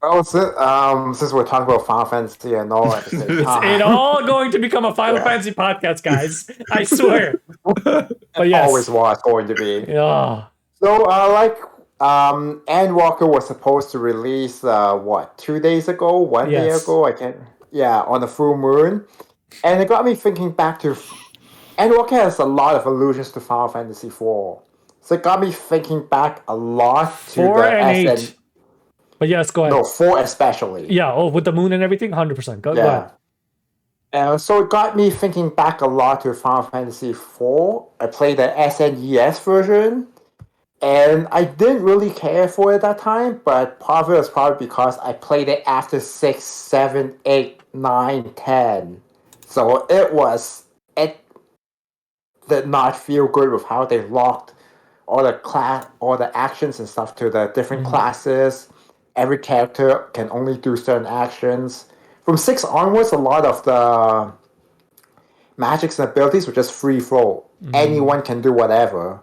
Oh, since we're talking about Final Fantasy and all at the same time. It's all going to become a Final Fantasy podcast, guys. I swear. But yes. Always was going to be. Yeah. So, Endwalker was supposed to release, 2 days ago? 1 day ago? On the full moon. And it got me thinking back to... Endwalker has a lot of allusions to Final Fantasy 4. So it got me thinking back a lot to 4 the and 8. But yes, go ahead. No, 4 especially. Yeah, with the moon and everything? 100%. Go ahead. So it got me thinking back a lot to Final Fantasy 4. I played the SNES version. And I didn't really care for it at that time, but part of it was probably because I played it after 6, 7, 8, 9, 10. So it did not feel good with how they locked all the actions and stuff to the different classes. Every character can only do certain actions. From 6 onwards, a lot of the magics and abilities were just free flow. Anyone can do whatever.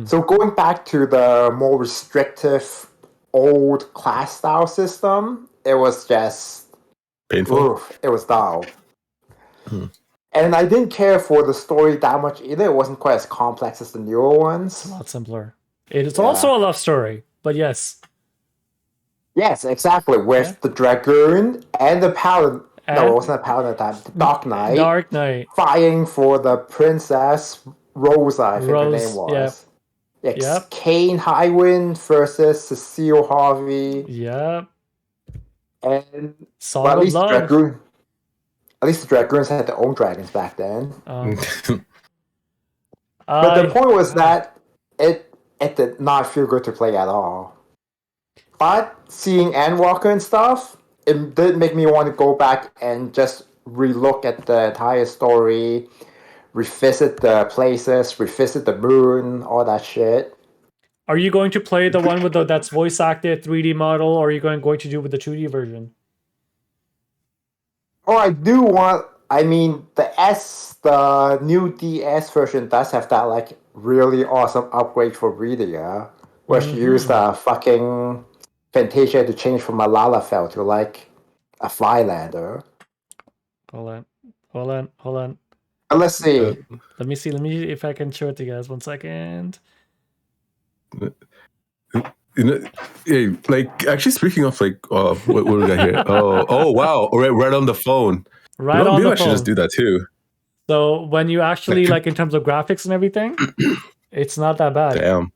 So going back to the more restrictive old class style system, it was just painful. It was dull. And I didn't care for the story that much either. It wasn't quite as complex as the newer ones. It's a lot simpler. It is also a love story, but yes. Yes, exactly. With the Dragoon and the Paladin. No, it wasn't a Paladin at the time. The Dark Knight. Fighting for the Princess Rosa, I think her name was. Yep. Kane Highwind versus Cecile Harvey. Yep. And Song of Love. At least the Dragoons had their own dragons back then. But the point was that it did not feel good to play at all. But seeing Endwalker and stuff, it did make me want to go back and just relook at the entire story, revisit the places, revisit the moon, all that shit. Are you going to play the one with that's voice acted 3D model, or are you going to do with the 2D version? Oh, I do want. I mean, the new DS version does have that like really awesome upgrade for Rydia, where she used fucking Fantasia to change from a Lalafell to like a Flylander. Hold on. Let's see. Let me see if I can show it to you guys. 1 second. Hey, like actually speaking of like what do we got here? Oh wow! Right on the phone. Right on the phone. Maybe I should just do that too. So when you actually like in terms of graphics and everything, it's not that bad. Damn.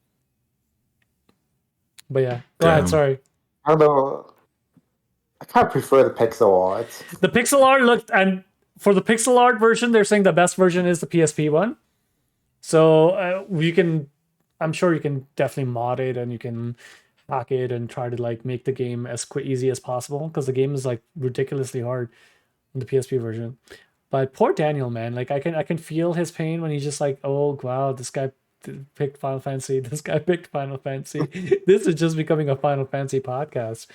But yeah, go ahead. Sorry. I don't know. I kind of prefer the pixel art. The pixel art looked, and for the pixel art version, they're saying the best version is the PSP one. So I'm sure you can definitely mod it, and you can hack it and try to like make the game as easy as possible because the game is like ridiculously hard in the PSP version. But poor Daniel, man, like I can feel his pain when he's just like, oh wow, this guy picked Final Fantasy, this guy picked Final Fantasy. This is just becoming a Final Fantasy podcast.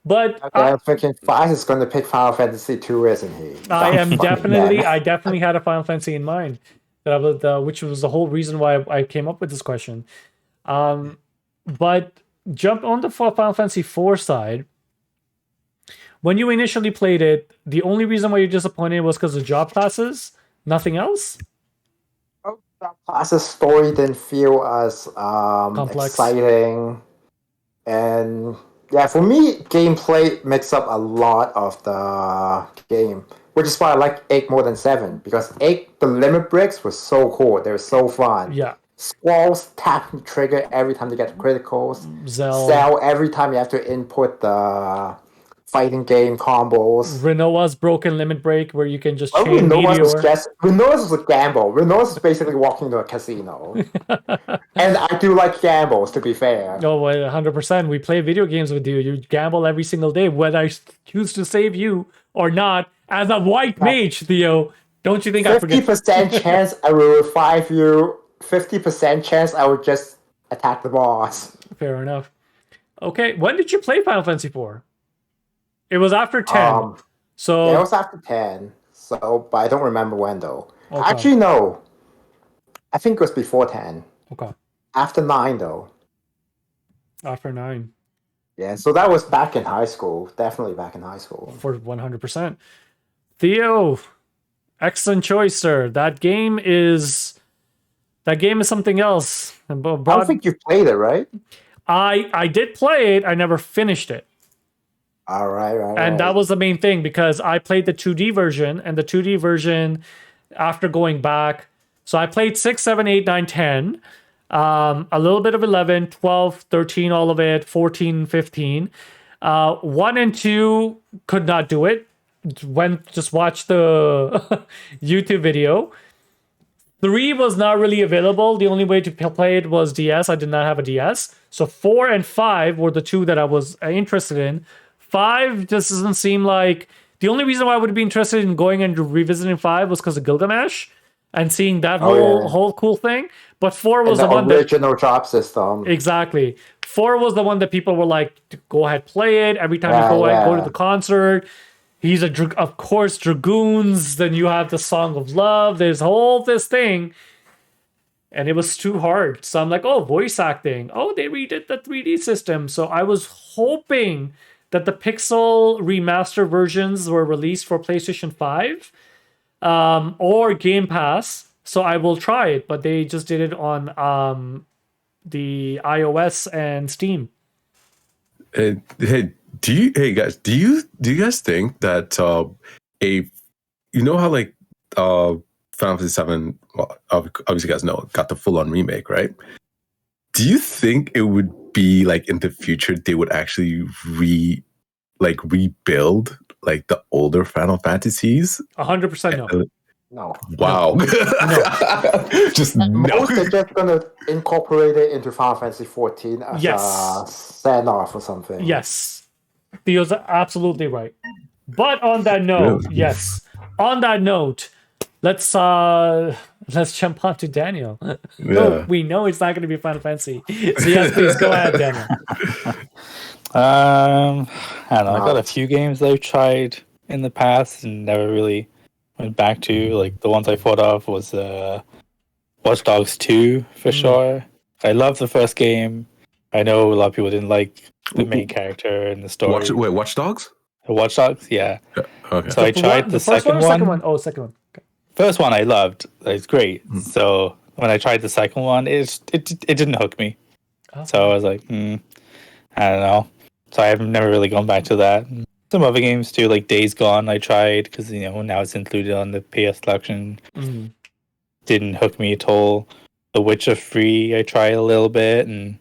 But Okay, I'm thinking Five is going to pick Final Fantasy 2, isn't he? I Fucking definitely had a Final Fantasy in mind that I was, which was the whole reason why I came up with this question. But jump on the Final Fantasy 4 side. When you initially played it, the only reason why you're disappointed was because of job classes, nothing else. Class's story didn't feel as Complex. exciting, and yeah, for me, gameplay makes up a lot of the game, which is why I like 8 more than 7, because 8, the limit breaks were so cool. They were so fun. Yeah. Squalls tap the trigger every time they get criticals. Zell every time you have to input the fighting game combos. Renoa's broken limit break where you can just chain Renoa's Meteor. Renoa's is a gamble. Renoa's is basically walking to a casino. And I do like gambles, to be fair. Oh, 100%. We play video games with you. You gamble every single day, whether I choose to save you or not. As a white mage, Theo, don't you think I forget? 50% chance I will revive you. 50% chance I would just attack the boss. Fair enough. Okay, when did you play Final Fantasy 4? It was after 10. So yeah, it was after 10. So, but I don't remember when though. Okay. Actually, no. I think it was before 10. Okay. After 9 though. After 9. Yeah, so that was back in high school. Definitely back in high school. For 100%. Theo, excellent choice, sir. That game is something else. I don't think you played it, right? I did play it. I never finished it. All right. And that was the main thing because I played the 2D version, and the 2D version, after going back, so I played 6, 7, 8, 9, 10, a little bit of 11, 12, 13, all of it, 14, 15. 1 and 2 could not do it. Just watch the YouTube video. 3 was not really available. The only way to play it was DS. I did not have a DS. So 4 and 5 were the two that I was interested in. 5 just doesn't seem like... The only reason why I would be interested in going and revisiting 5 was because of Gilgamesh and seeing that whole cool thing. But 4 was the one that... original drop system. Exactly. 4 was the one that people were like, go ahead, play it. Every time you go to the concert... He's of course, Dragoons. Then you have the Song of Love. There's this thing. And it was too hard. So I'm like, oh, voice acting. Oh, they redid the 3D system. So I was hoping that the Pixel remaster versions were released for PlayStation 5 or Game Pass. So I will try it. But they just did it on the iOS and Steam. Do you guys think that you know how like Final Fantasy 7, well, obviously you guys know, got the full-on remake, right? Do you think it would be like in the future they would actually rebuild like the older Final Fantasies? 100% no. No. Wow. No. Just Most are just going to incorporate it into Final Fantasy 14 as a send-off or something. Yes. Theo's absolutely right. But on that note, yes. On that note, let's jump on to Daniel. No, we know it's not going to be Final Fantasy. So yes, please go ahead, Daniel. I don't know. I've got a few games that I've tried in the past and never really went back to. Like the ones I thought of was Watchdogs 2 for sure. I love the first game. I know a lot of people didn't like the main character and the story. Watchdogs? Watchdogs, yeah. Okay. So I tried the second one. Second one. Oh, second one. Okay. First one I loved. It's great. So when I tried the second one, it didn't hook me. Okay. So I was like, I don't know. So I've never really gone back to that. Some other games too, like Days Gone, I tried because now it's included on the PS Collection. Didn't hook me at all. The Witcher 3, I tried a little bit, and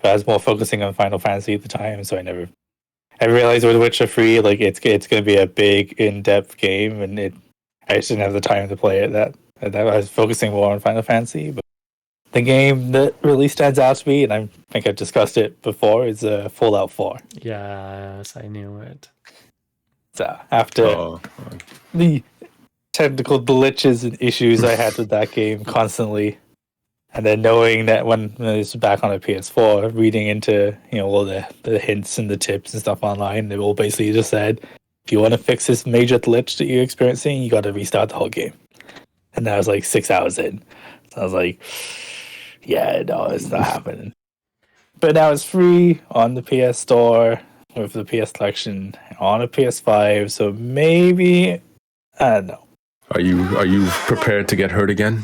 I was more focusing on Final Fantasy at the time, so I realized with Witcher 3, like it's going to be a big, in-depth game, and I just didn't have the time to play it. That I was focusing more on Final Fantasy, but The game that really stands out to me, and I think I've discussed it before, is Fallout 4. Yes, I knew it. So after the technical glitches and issues I had with that game constantly, and then knowing that when it was back on a PS4, reading into all the hints and the tips and stuff online, they all basically just said, if you want to fix this major glitch that you're experiencing, you got to restart the whole game. And that was like 6 hours in. So I was like, yeah, no, it's not happening. But now it's free on the PS Store with the PS Collection on a PS5. So maybe, I don't know. Are you prepared to get hurt again?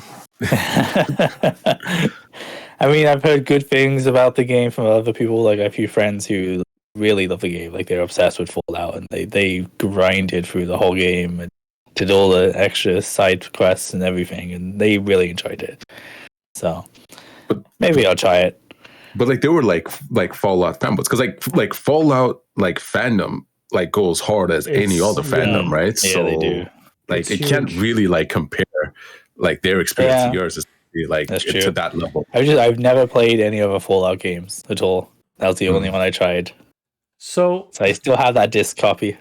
I mean, I've heard good things about the game from other people. Like a few friends who really love the game. Like they're obsessed with Fallout, and they grinded through the whole game and did all the extra side quests and everything, and they really enjoyed it. So maybe I'll try it. But like they were like Fallout fanboys, because like Fallout like fandom like goes hard as any other fandom, right? Yeah, so they do. Like it can't really like compare like their experience to yours, is like That's to true. that level. I've never played any other Fallout games at all. That was the only one I tried. So I still have that disc copy.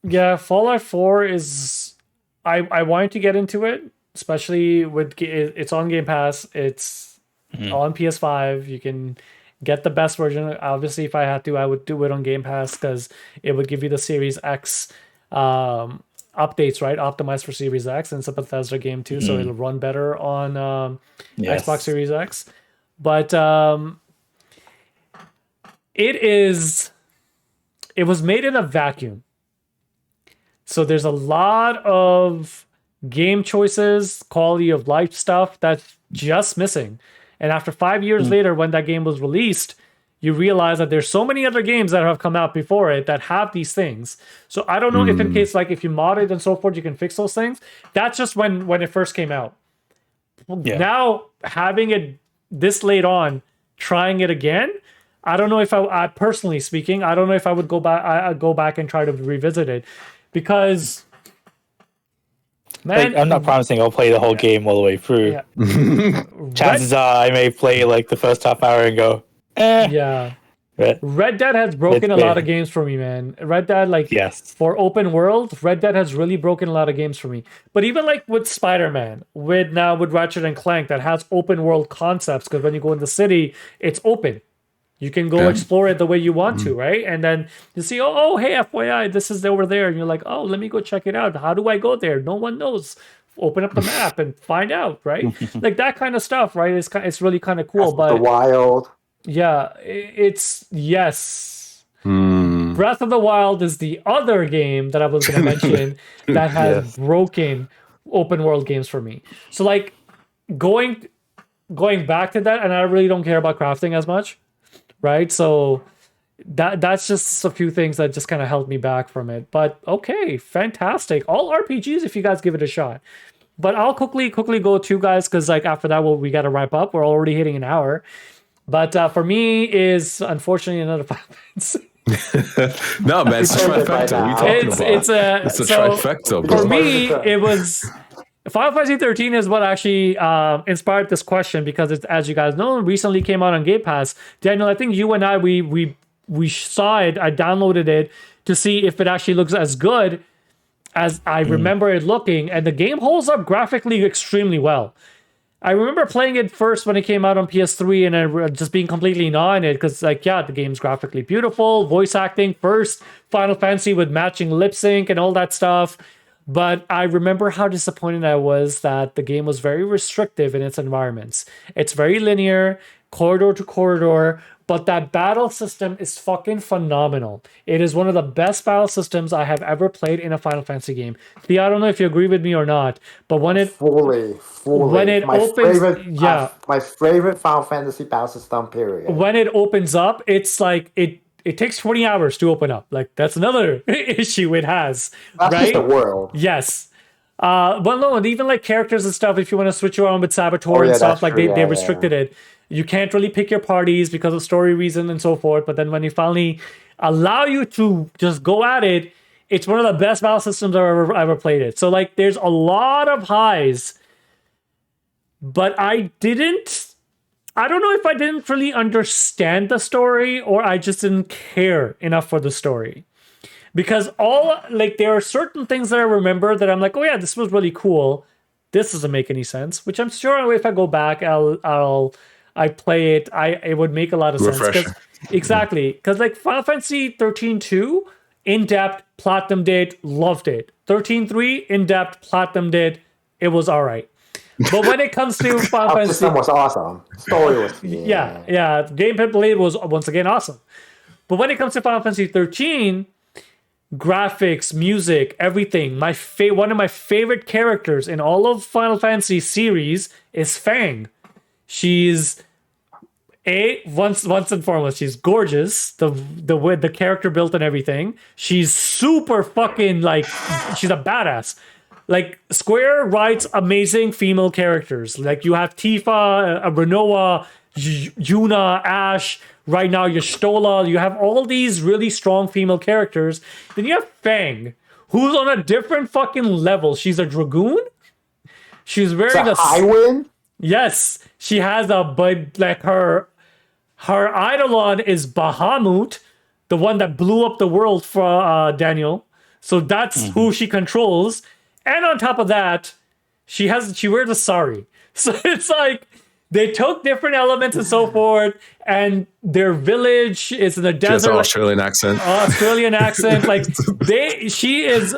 Yeah, Fallout 4 is... I wanted to get into it, especially with... It's on Game Pass. It's on PS5. You can get the best version. Obviously, if I had to, I would do it on Game Pass because it would give you the Series X updates, right? Optimized for Series X, and it's a Bethesda game too, so it'll run better on Xbox Series X. But it was made in a vacuum. So there's a lot of game choices, quality of life stuff that's just missing. And after 5 years later, when that game was released, you realize that there's so many other games that have come out before it that have these things. So I don't know if in case, like if you mod it and so forth, you can fix those things. That's just when it first came out. Now, having it this late on, trying it again, I don't know if I personally speaking, I don't know if I would go back and try to revisit it. Because, man, like, I'm not promising I'll play the whole game all the way through. Yeah. Chances are I may play like the first half hour and go, Yeah. Red Dead has broken a lot of games for me, man. Red Dead, like, for open world, Red Dead has really broken a lot of games for me. But even like with Spider-Man, with Ratchet and Clank, that has open world concepts, because when you go in the city, it's open. You can go explore it the way you want to, right? And then you see, oh, hey, FYI, this is over there. And you're like, oh, let me go check it out. How do I go there? No one knows. Open up the map and find out, right? Like that kind of stuff, right? It's really kind of cool. But the Wild. Yeah, it's Breath of the Wild is the other game that I was going to mention that has broken open world games for me. So like going back to that, and I really don't care about crafting as much. Right, so that's just a few things that just kind of held me back from it. But okay, fantastic. All RPGs if you guys give it a shot. But I'll quickly go to guys, because like after that we got to wrap up. We're already hitting an hour. But for me is unfortunately another Final Fantasy. No, man, it's a trifecta. What are you talking about? It's a trifecta, bro. For me, it was Final Fantasy 13 is what actually inspired this question, because it's, as you guys know, recently came out on Game Pass. Daniel, I think you and I we saw it. I downloaded it to see if it actually looks as good as I remember it looking, and the game holds up graphically extremely well. I remember playing it first when it came out on PS3 and just being completely in awe in it, because like, yeah, the game's graphically beautiful, voice acting, first Final Fantasy with matching lip sync and all that stuff. But I remember how disappointed I was that the game was very restrictive in its environments. It's very linear, corridor to corridor, but that battle system is fucking phenomenal. It is one of the best battle systems I have ever played in a Final Fantasy game. Thea, I don't know if you agree with me or not, but when it fully when it opens, my favorite Final Fantasy battle system period. When it opens up, it's like it takes 20 hours to open up. Like that's another issue it has. That's right? just the world. Yes. Well, no, and even like characters and stuff, if you want to switch around with Saboteur and stuff, like they restricted it. You can't really pick your parties because of story reason and so forth. But then when you finally allow you to just go at it, it's one of the best battle systems I've ever played it. So like there's a lot of highs but I don't know if I didn't really understand the story or I just didn't care enough for the story. Because there are certain things that I remember that I'm like, oh yeah, this was really cool. This doesn't make any sense. Which I'm sure if I go back, I play it. It would make a lot of sense. Exactly, because like Final Fantasy 13-2, in depth, platinumed it, loved it. 13-3, in depth, platinumed it. It was all right. But when it comes to Final Fantasy, system was awesome. Story was yeah. Gameplay played was once again awesome. But when it comes to Final Fantasy 13, graphics, music, everything. One of my favorite characters in all of Final Fantasy series is Fang. She's once and foremost, she's gorgeous. The way the character built and everything. She's super fucking she's a badass. Like Square writes amazing female characters. Like you have Tifa, Renoa, Yuna, Ash. Right now, Y'shtola. You have all these really strong female characters. Then you have Fang, who's on a different fucking level. She's a dragoon. She's wearing a Highwind. Yes, she has her eidolon is Bahamut, the one that blew up the world for Daniel. So that's who she controls. And on top of that, she wears a sari. So it's like they took different elements and so forth, and their village is in the desert. She has an Australian accent. She is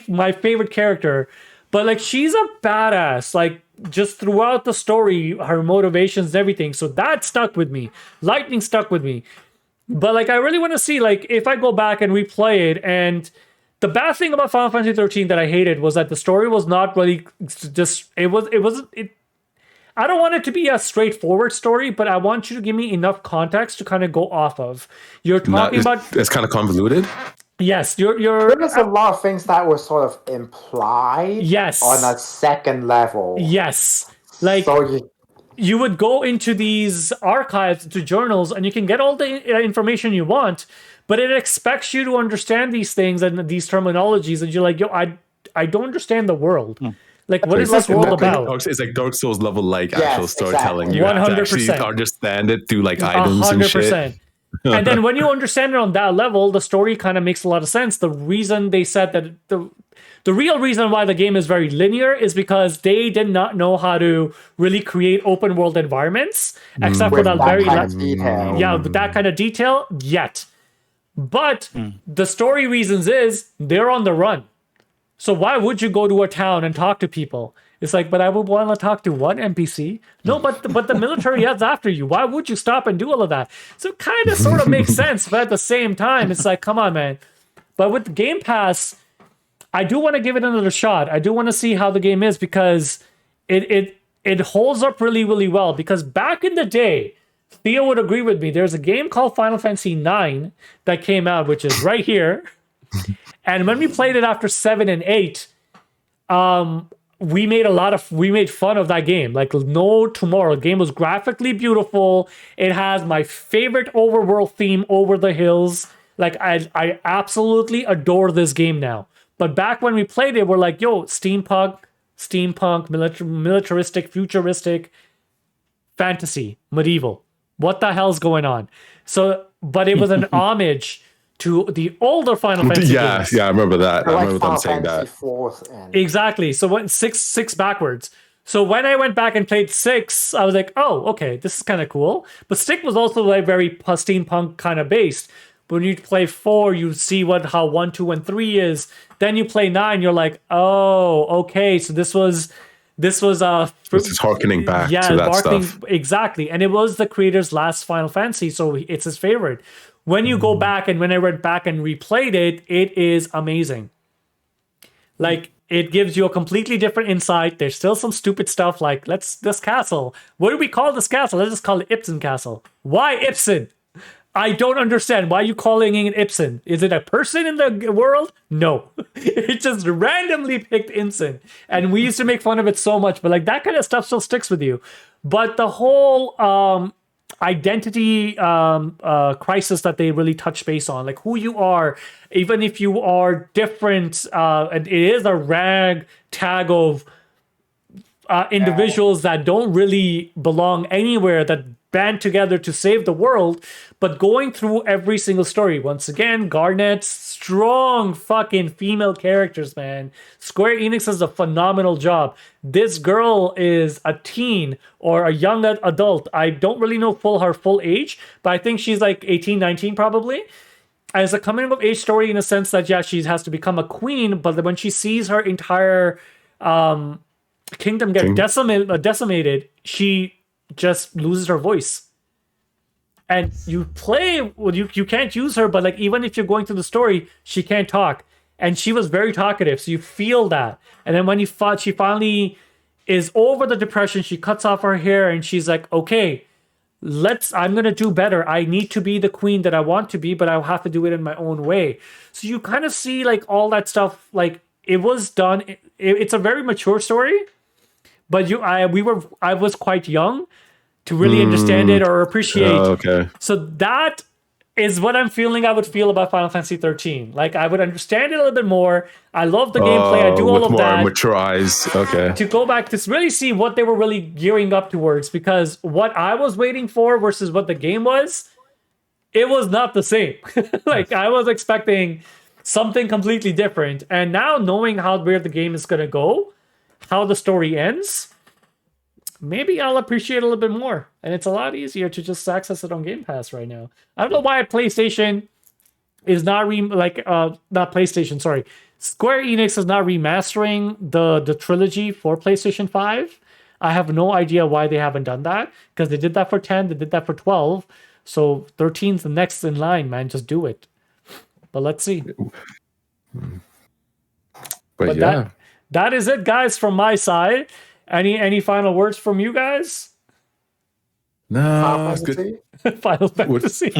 my favorite character. But like she's a badass, like just throughout the story, her motivations, everything. So that stuck with me. Lightning stuck with me. But like I really want to see like if I go back and replay it. And the bad thing about Final Fantasy 13 that I hated was that the story was not really just I don't want it to be a straightforward story, but I want you to give me enough context to kind of go off of. You're talking about it's kind of convoluted. Yes, there's a lot of things that were sort of implied. Yes. On a second level. Yes, like so you would go into these archives, to journals, and you can get all the information you want, but it expects you to understand these things and these terminologies, and you're like, yo, I don't understand the world. Like, what is this world about? It's like Dark Souls level, actual storytelling. Exactly. You have to actually understand it through items 100%. And shit. And then when you understand it on that level, the story kind of makes a lot of sense. The reason they said that the real reason why the game is very linear is because they did not know how to really create open world environments, except for that very with that kind of detail yet. But the story reasons is they're on the run. So why would you go to a town and talk to people? It's like, but I would want to talk to one NPC. No, but the military heads after you. Why would you stop and do all of that? So it kind of sort of makes sense, but at the same time, it's like, come on, man. But with Game Pass, I do want to give it another shot. I do want to see how the game is because it holds up really, really well. Because back in the day, Theo would agree with me. There's a game called Final Fantasy IX that came out, which is right here. And when we played it after 7 and 8, we made fun of that game like no tomorrow. The game was graphically beautiful. It has my favorite overworld theme, Over the Hills. Like I absolutely adore this game now. But back when we played it, we're like, yo, steampunk, militaristic, futuristic, fantasy, medieval. What the hell's going on? So, but it was an homage to the older Final Fantasy games. Yeah, I remember that. I remember them saying that. Exactly. So went six backwards. So when I went back and played 6, I was like, oh, okay, this is kind of cool. But 6 was also like very steampunk kind of based. But when you play 4, you see how 1, 2, and 3 is. Then you play 9, you're like, oh, okay. So this is harkening back to that stuff. Exactly. And it was the creator's last Final Fantasy, so it's his favorite. When you go back and when I went back and replayed it, it is amazing. Like, it gives you a completely different insight. There's still some stupid stuff like, this castle. What do we call this castle? Let's just call it Ipsen Castle. Why Ipsen? I don't understand. Why are you calling it Ipsen? Is it a person in the world? No. It just randomly picked Ipsen. And we used to make fun of it so much, but like that kind of stuff still sticks with you. But the whole identity crisis that they really touch base on, like who you are, even if you are different, and it is a rag tag of individuals that don't really belong anywhere that band together to save the world, but going through every single story. Once again, Garnet, strong fucking female characters, man. Square Enix does a phenomenal job. This girl is a teen or a young adult. I don't really know her full age, but I think she's like 18, 19 probably. As a coming of age story in a sense that, yeah, she has to become a queen, but when she sees her entire kingdom get decimated, she just loses her voice. And you play, well, you can't use her, but like even if you're going through the story, she can't talk. And she was very talkative, so you feel that. And then when she finally is over the depression, she cuts off her hair and she's like, okay, I'm gonna do better. I need to be the queen that I want to be, but I'll have to do it in my own way. So you kind of see like all that stuff, like it was done. It's a very mature story, but I was quite young to really understand it or appreciate. Okay. So that is what I'm feeling I would feel about Final Fantasy 13. Like I would understand it a little bit more. I love the gameplay. I do all of more that. mature eyes. Okay. To go back to really see what they were really gearing up towards, because what I was waiting for versus what the game was, it was not the same. Like I was expecting something completely different. And now knowing where the game is going to go, how the story ends, maybe I'll appreciate it a little bit more. And it's a lot easier to just access it on Game Pass right now. I don't know why PlayStation is not not PlayStation, sorry. Square Enix is not remastering the trilogy for PlayStation 5. I have no idea why they haven't done that, because they did that for 10, they did that for 12. So 13's the next in line, man. Just do it. But let's see. But yeah. That is it, guys, from my side. Any final words from you guys? No, it's good. Final Fantasy.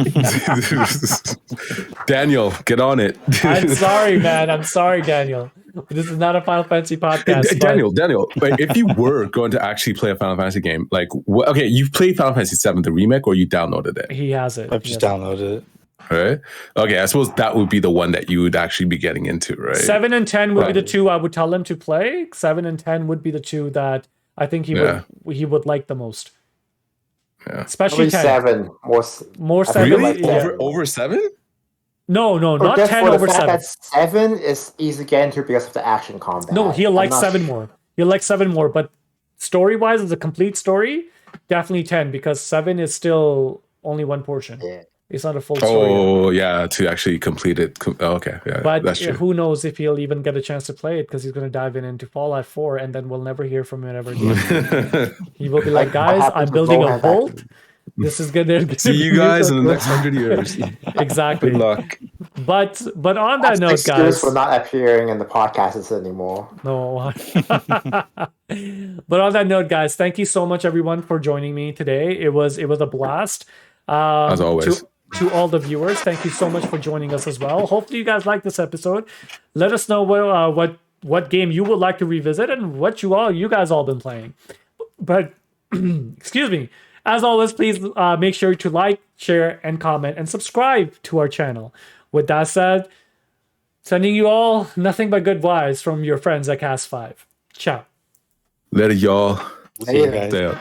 Daniel, get on it. I'm sorry, man. I'm sorry, Daniel. This is not a Final Fantasy podcast. Daniel, if you were going to actually play a Final Fantasy game, like, okay, you've played Final Fantasy 7, the remake, or you downloaded it? He has it. I've just downloaded it. Right. Okay, I suppose that would be the one that you would actually be getting into, right? 7 and 10 would be the two I would tell him to play. 7 and 10 would be the two that I think he would like the most. Yeah. Especially 10. 7. More 7. Really? Like over 7? No, not 10 over 7. 7 is easy to get into because of the action combat. No, he'll like 7 more. He'll like 7 more, but story-wise, as a complete story, definitely 10, because 7 is still only one portion. Yeah. It's not a full story. Oh, yeah, to actually complete it. Okay, yeah, but that's true. Who knows if he'll even get a chance to play it, because he's going to dive into Fallout 4, and then we'll never hear from him ever again. He will be like, guys, I'm building a vault. This is gonna see you guys in the next 100 years. Exactly. Good luck. But on that note, guys, for not appearing in the podcasts anymore. No. But on that note, guys, thank you so much, everyone, for joining me today. It was a blast. As always. To all the viewers, thank you so much for joining us as well. Hopefully, you guys like this episode. Let us know what game you would like to revisit and what you guys all been playing. But excuse me. As always, please make sure to like, share, and comment, and subscribe to our channel. With that said, sending you all nothing but good vibes from your friends at Cast 5. Ciao. Later, y'all. Later. Stay up.